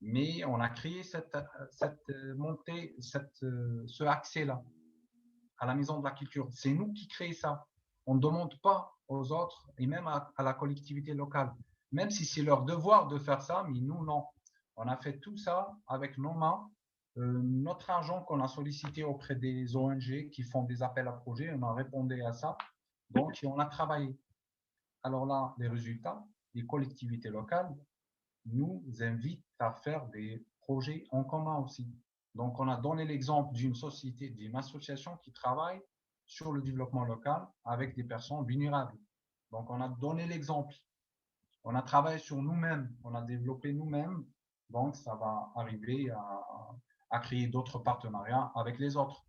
[SPEAKER 6] mais on a créé cette montée, ce accès-là à la maison de la culture. C'est nous qui créons ça. On ne demande pas aux autres et même à la collectivité locale, même si c'est leur devoir de faire ça, mais nous, non. On a fait tout ça avec nos mains, notre argent qu'on a sollicité auprès des ONG qui font des appels à projets, on a répondu à ça, donc on a travaillé. Alors là, les résultats, les collectivités locales nous invitent à faire des projets en commun aussi. Donc, on a donné l'exemple d'une société, d'une association qui travaille sur le développement local avec des personnes vulnérables. Donc, on a donné l'exemple. On a travaillé sur nous-mêmes, on a développé nous-mêmes. Donc, ça va arriver à créer d'autres partenariats avec les autres.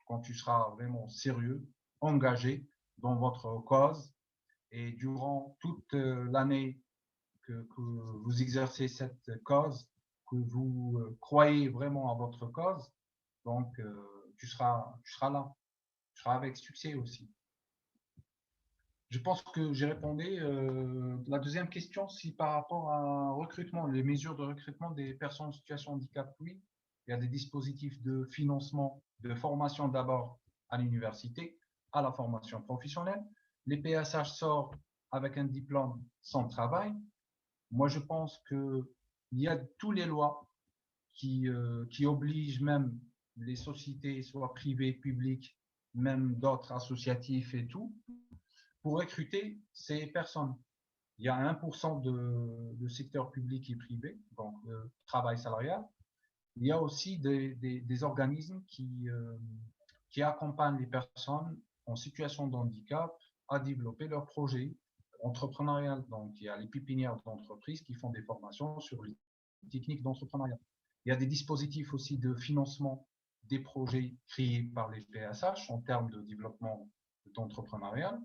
[SPEAKER 6] Quand tu seras vraiment sérieux, engagé dans votre cause et durant toute l'année que vous exercez cette cause, que vous croyez vraiment à votre cause, donc tu seras là, tu seras avec succès aussi. Je pense que j'ai répondu. La deuxième question, c'est par rapport à recrutement, les mesures de recrutement des personnes en situation de handicap. Oui, il y a des dispositifs de financement, de formation d'abord à l'université, à la formation professionnelle. Les PSH sortent avec un diplôme sans travail. Moi, je pense qu'il y a toutes les lois qui obligent même les sociétés, soit privées, publiques, même d'autres associatifs et tout, pour recruter ces personnes. Il y a 1% de secteur public et privé, donc le travail salarial. Il y a aussi des organismes qui accompagnent les personnes en situation de handicap à développer leurs projets entrepreneurial. Donc, il y a les pépinières d'entreprises qui font des formations sur les techniques d'entrepreneuriat. Il y a des dispositifs aussi de financement des projets créés par les PSH en termes de développement d'entrepreneuriat,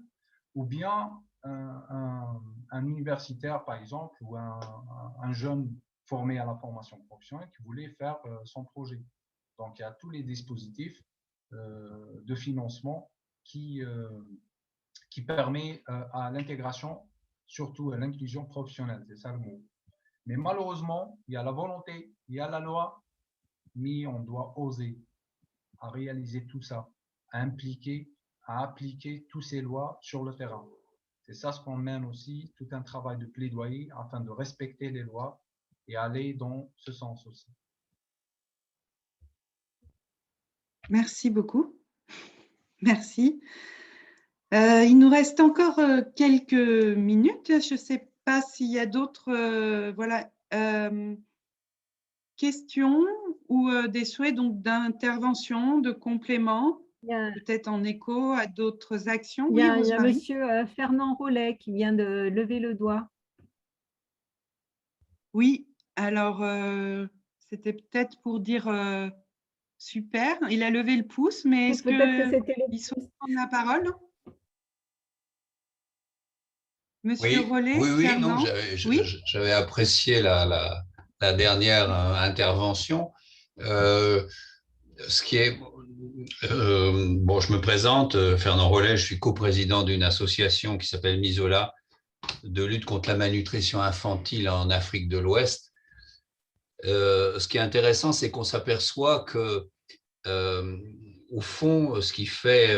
[SPEAKER 6] ou bien un universitaire, par exemple, ou un jeune formé à la formation professionnelle qui voulait faire son projet. Donc, il y a tous les dispositifs de financement qui permet à l'intégration, surtout à l'inclusion professionnelle, c'est ça le mot. Mais malheureusement, il y a la volonté, il y a la loi, mais on doit oser à réaliser tout ça, à appliquer toutes ces lois sur le terrain. C'est ça ce qu'on mène aussi, tout un travail de plaidoyer afin de respecter les lois et aller dans ce sens aussi.
[SPEAKER 1] Merci beaucoup. Merci. Il nous reste encore quelques minutes. Je ne sais pas s'il y a d'autres questions ou des souhaits d'intervention, de compléments, peut-être en écho à d'autres actions.
[SPEAKER 4] Il y a monsieur Fernand Rollet qui vient de lever le doigt.
[SPEAKER 1] Oui, alors c'était peut-être pour dire super. Il a levé le pouce, mais est-ce
[SPEAKER 4] Peut-être que c'était
[SPEAKER 1] qu'il souhaite prendre la parole? Monsieur
[SPEAKER 9] Oui,
[SPEAKER 1] Rollet,
[SPEAKER 9] oui, non,
[SPEAKER 1] Fernand? Oui,
[SPEAKER 9] j'avais apprécié la dernière intervention. Euh, Ce qui est, bon, je me présente, Fernand Rollet, je suis coprésident d'une association qui s'appelle Misola, de lutte contre la malnutrition infantile en Afrique de l'Ouest. Ce qui est intéressant, c'est qu'on s'aperçoit que, au fond, ce qui fait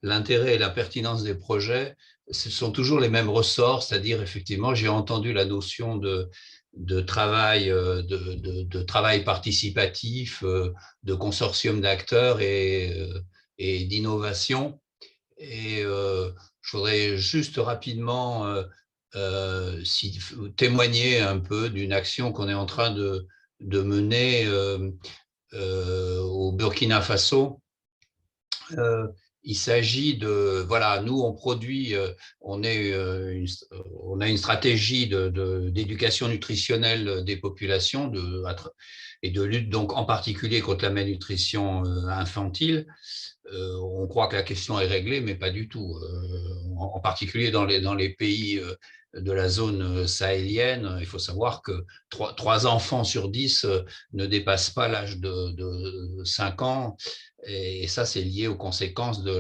[SPEAKER 9] l'intérêt et la pertinence des projets, ce sont toujours les mêmes ressorts, c'est-à-dire, effectivement, j'ai entendu la notion de travail, de travail participatif, de consortium d'acteurs et d'innovation. Et je voudrais juste rapidement témoigner un peu d'une action qu'on est en train de mener au Burkina Faso. Il s'agit de, voilà, nous on produit, on a une stratégie d'éducation nutritionnelle des populations et de lutte donc en particulier contre la malnutrition infantile. On croit que la question est réglée, mais pas du tout. En particulier dans les pays de la zone sahélienne, il faut savoir que 3 enfants sur 10 ne dépassent pas l'âge de 5 ans. Et ça, c'est lié aux conséquences de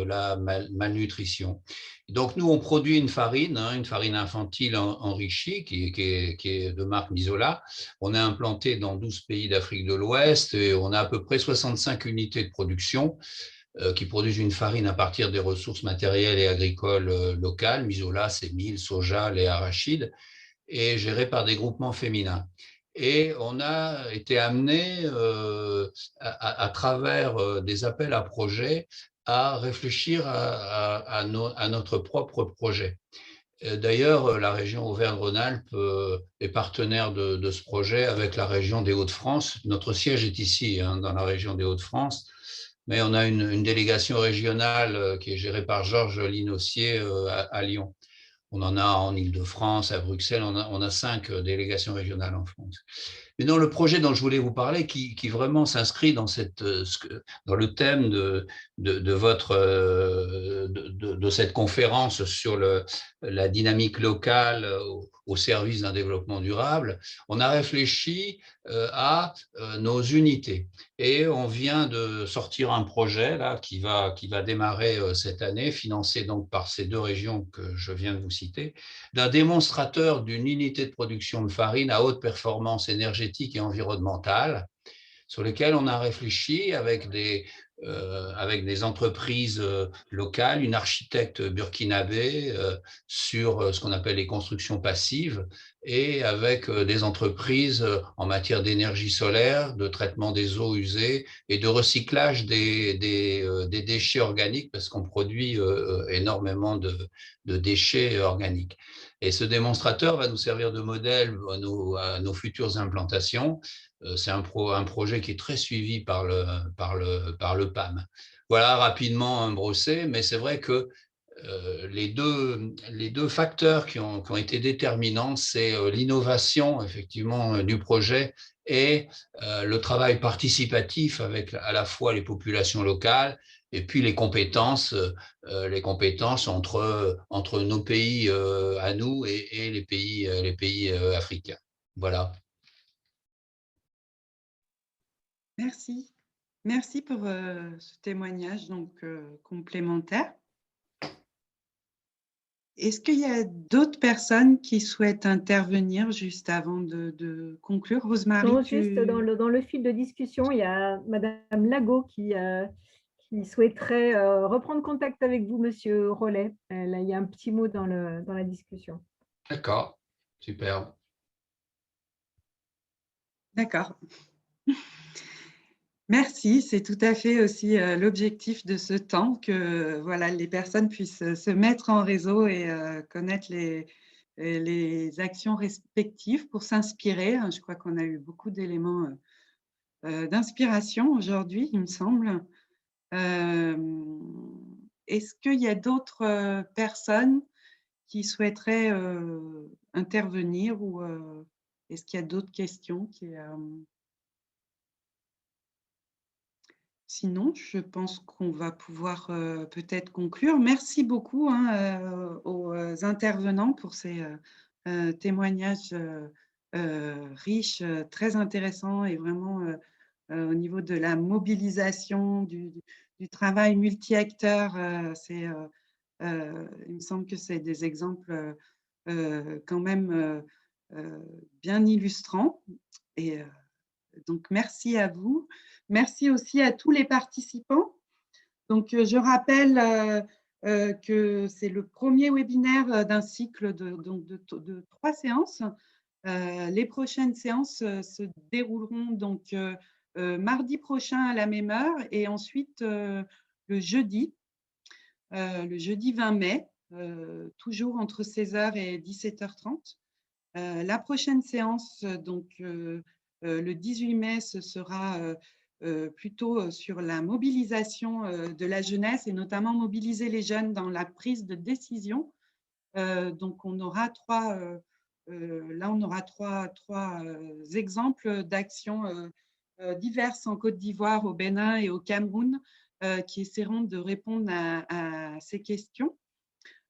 [SPEAKER 9] la malnutrition. Donc, nous, on produit une farine infantile enrichie qui est de marque Misola. On est implanté dans 12 pays d'Afrique de l'Ouest et on a à peu près 65 unités de production qui produisent une farine à partir des ressources matérielles et agricoles locales. Misola, c'est mil, soja, lait, arachide, et géré par des groupements féminins. Et on a été amené, à travers des appels à projets, à réfléchir à notre propre projet. D'ailleurs, la région Auvergne-Rhône-Alpes est partenaire de ce projet avec la région des Hauts-de-France. Notre siège est ici, dans la région des Hauts-de-France, mais on a une délégation régionale qui est gérée par Georges Linossier à Lyon. On en a en Île-de-France, à Bruxelles, on a 5 délégations régionales en France. Mais dans le projet dont je voulais vous parler, qui vraiment s'inscrit dans le thème de cette conférence sur la dynamique locale au service d'un développement durable, on a réfléchi à nos unités. Et on vient de sortir un projet là, qui va démarrer cette année, financé donc par ces 2 régions que je viens de vous citer, d'un démonstrateur d'une unité de production de farine à haute performance énergétique et environnementale, sur lesquels on a réfléchi avec des entreprises locales, une architecte burkinabé sur ce qu'on appelle les constructions passives, et avec des entreprises en matière d'énergie solaire, de traitement des eaux usées et de recyclage des déchets organiques, parce qu'on produit énormément de déchets organiques. Et ce démonstrateur va nous servir de modèle à nos futures implantations. C'est un projet qui est très suivi par le PAM. Voilà rapidement brossé, mais c'est vrai que les deux facteurs qui ont été déterminants, c'est l'innovation effectivement du projet et le travail participatif avec à la fois les populations locales et puis les compétences entre nos pays à nous et les pays africains. Voilà.
[SPEAKER 1] merci. Merci pour ce témoignage donc, complémentaire. Est-ce qu'il y a d'autres personnes qui souhaitent intervenir juste avant de conclure? Rosemary,
[SPEAKER 4] non, juste dans le fil de discussion, il y a Madame Lago qui souhaiterait reprendre contact avec vous, Monsieur Rollet. Il y a un petit mot dans la discussion.
[SPEAKER 9] D'accord, super.
[SPEAKER 1] D'accord. Merci, c'est tout à fait aussi l'objectif de ce temps, que voilà, les personnes puissent se mettre en réseau et connaître les actions respectives pour s'inspirer. Je crois qu'on a eu beaucoup d'éléments d'inspiration aujourd'hui, il me semble. Est-ce qu'il y a d'autres personnes qui souhaiteraient intervenir ou est-ce qu'il y a d'autres questions Sinon, je pense qu'on va pouvoir peut-être conclure. Merci beaucoup aux intervenants pour ces témoignages riches, très intéressants et vraiment au niveau de la mobilisation, du travail multi-acteurs. Il me semble que c'est des exemples quand même bien illustrants. Et donc, merci à vous. Merci aussi à tous les participants. Donc, je rappelle que c'est le premier webinaire d'un cycle de 3 séances. Les prochaines séances se dérouleront donc mardi prochain à la même heure et ensuite le jeudi 20 mai, toujours entre 16h et 17h30. La prochaine séance, donc le 18 mai, ce sera plutôt sur la mobilisation de la jeunesse et notamment mobiliser les jeunes dans la prise de décision. Donc, on aura trois exemples d'actions diverses en Côte d'Ivoire, au Bénin et au Cameroun qui essaieront de répondre à ces questions.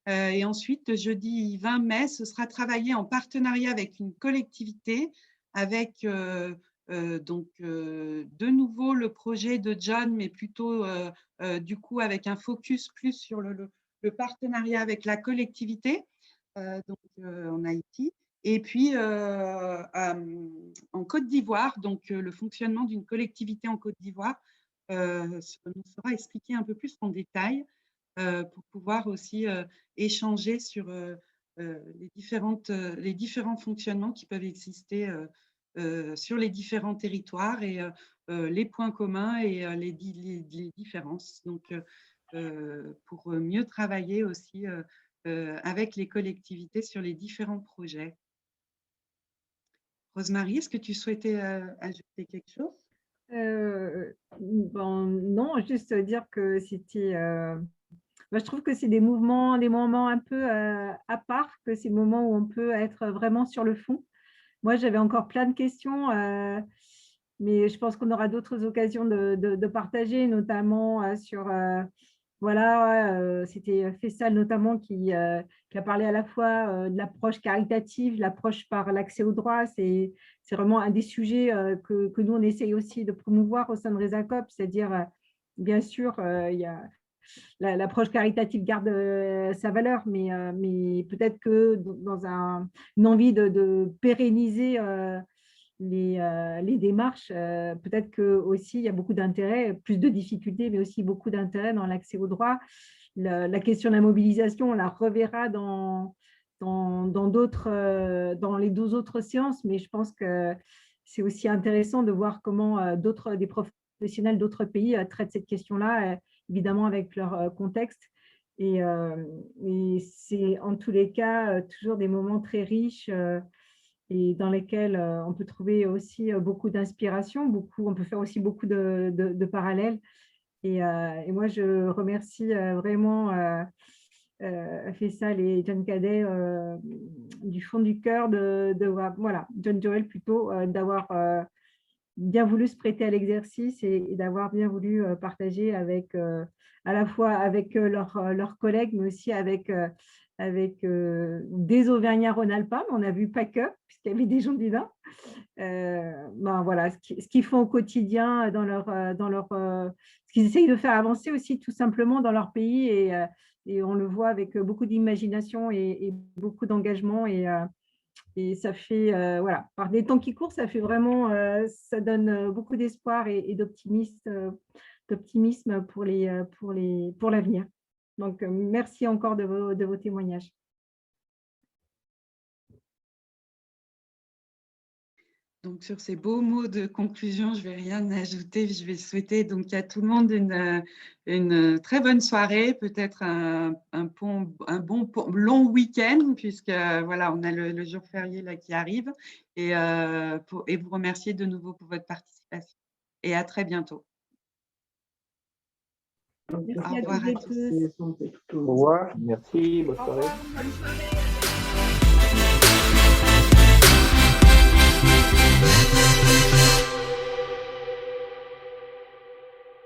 [SPEAKER 1] Et ensuite, jeudi 20 mai, ce sera travaillé en partenariat avec une collectivité, avec de nouveau le projet de John, mais plutôt du coup avec un focus plus sur le partenariat avec la collectivité en Haïti. Et puis en Côte d'Ivoire, donc le fonctionnement d'une collectivité en Côte d'Ivoire nous sera expliqué un peu plus en détail pour pouvoir aussi échanger sur les différents fonctionnements qui peuvent exister sur les différents territoires et les points communs et les différences. Donc, pour mieux travailler aussi avec les collectivités sur les différents projets. Rosemarie, est-ce que tu souhaitais ajouter quelque chose?
[SPEAKER 4] Non, juste dire que c'était… je trouve que c'est des moments un peu à part, que c'est des moments où on peut être vraiment sur le fond. Moi, j'avais encore plein de questions, mais je pense qu'on aura d'autres occasions de partager, notamment sur… c'était Faisal notamment qui a parlé à la fois de l'approche caritative, l'approche par l'accès aux droits. C'est vraiment un des sujets que nous, on essaye aussi de promouvoir au sein de RESACOP, c'est-à-dire, bien sûr, il y a… L'approche caritative garde sa valeur, mais peut-être que dans une envie de pérenniser les démarches, peut-être que aussi il y a beaucoup d'intérêt, plus de difficultés, mais aussi beaucoup d'intérêt dans l'accès aux droits. La question de la mobilisation, on la reverra dans les 2 autres séances, mais je pense que c'est aussi intéressant de voir comment des professionnels d'autres pays traitent cette question-là, évidemment avec leur contexte. Et c'est en tous les cas toujours des moments très riches et dans lesquels on peut trouver aussi beaucoup d'inspiration, on peut faire aussi beaucoup de parallèles. Et moi, je remercie vraiment Faisal et John Cadet du fond du cœur John Joel plutôt, d'avoir bien voulu se prêter à l'exercice et d'avoir bien voulu partager avec, à la fois avec leurs collègues, mais aussi avec des Auvergnats-Rhône-Alpins. On a vu pas que, puisqu'il y avait des gens du Nord. Voilà, ce qu'ils font au quotidien, ce qu'ils essayent de faire avancer aussi tout simplement dans leur pays. Et on le voit avec beaucoup d'imagination et beaucoup d'engagement. Et ça fait, par des temps qui courent, ça fait vraiment, ça donne beaucoup d'espoir et d'optimisme pour l'avenir. Donc, merci encore de vos témoignages.
[SPEAKER 1] Donc, sur ces beaux mots de conclusion, je ne vais rien ajouter. Je vais souhaiter donc à tout le monde une très bonne soirée, peut-être un bon long week-end, puisque voilà, on a le jour férié là qui arrive, et vous remercier de nouveau pour votre participation. Et à très bientôt.
[SPEAKER 4] Merci
[SPEAKER 1] Au revoir à tous.
[SPEAKER 10] Au revoir, merci, bonne soirée.
[SPEAKER 11] Bonne soirée.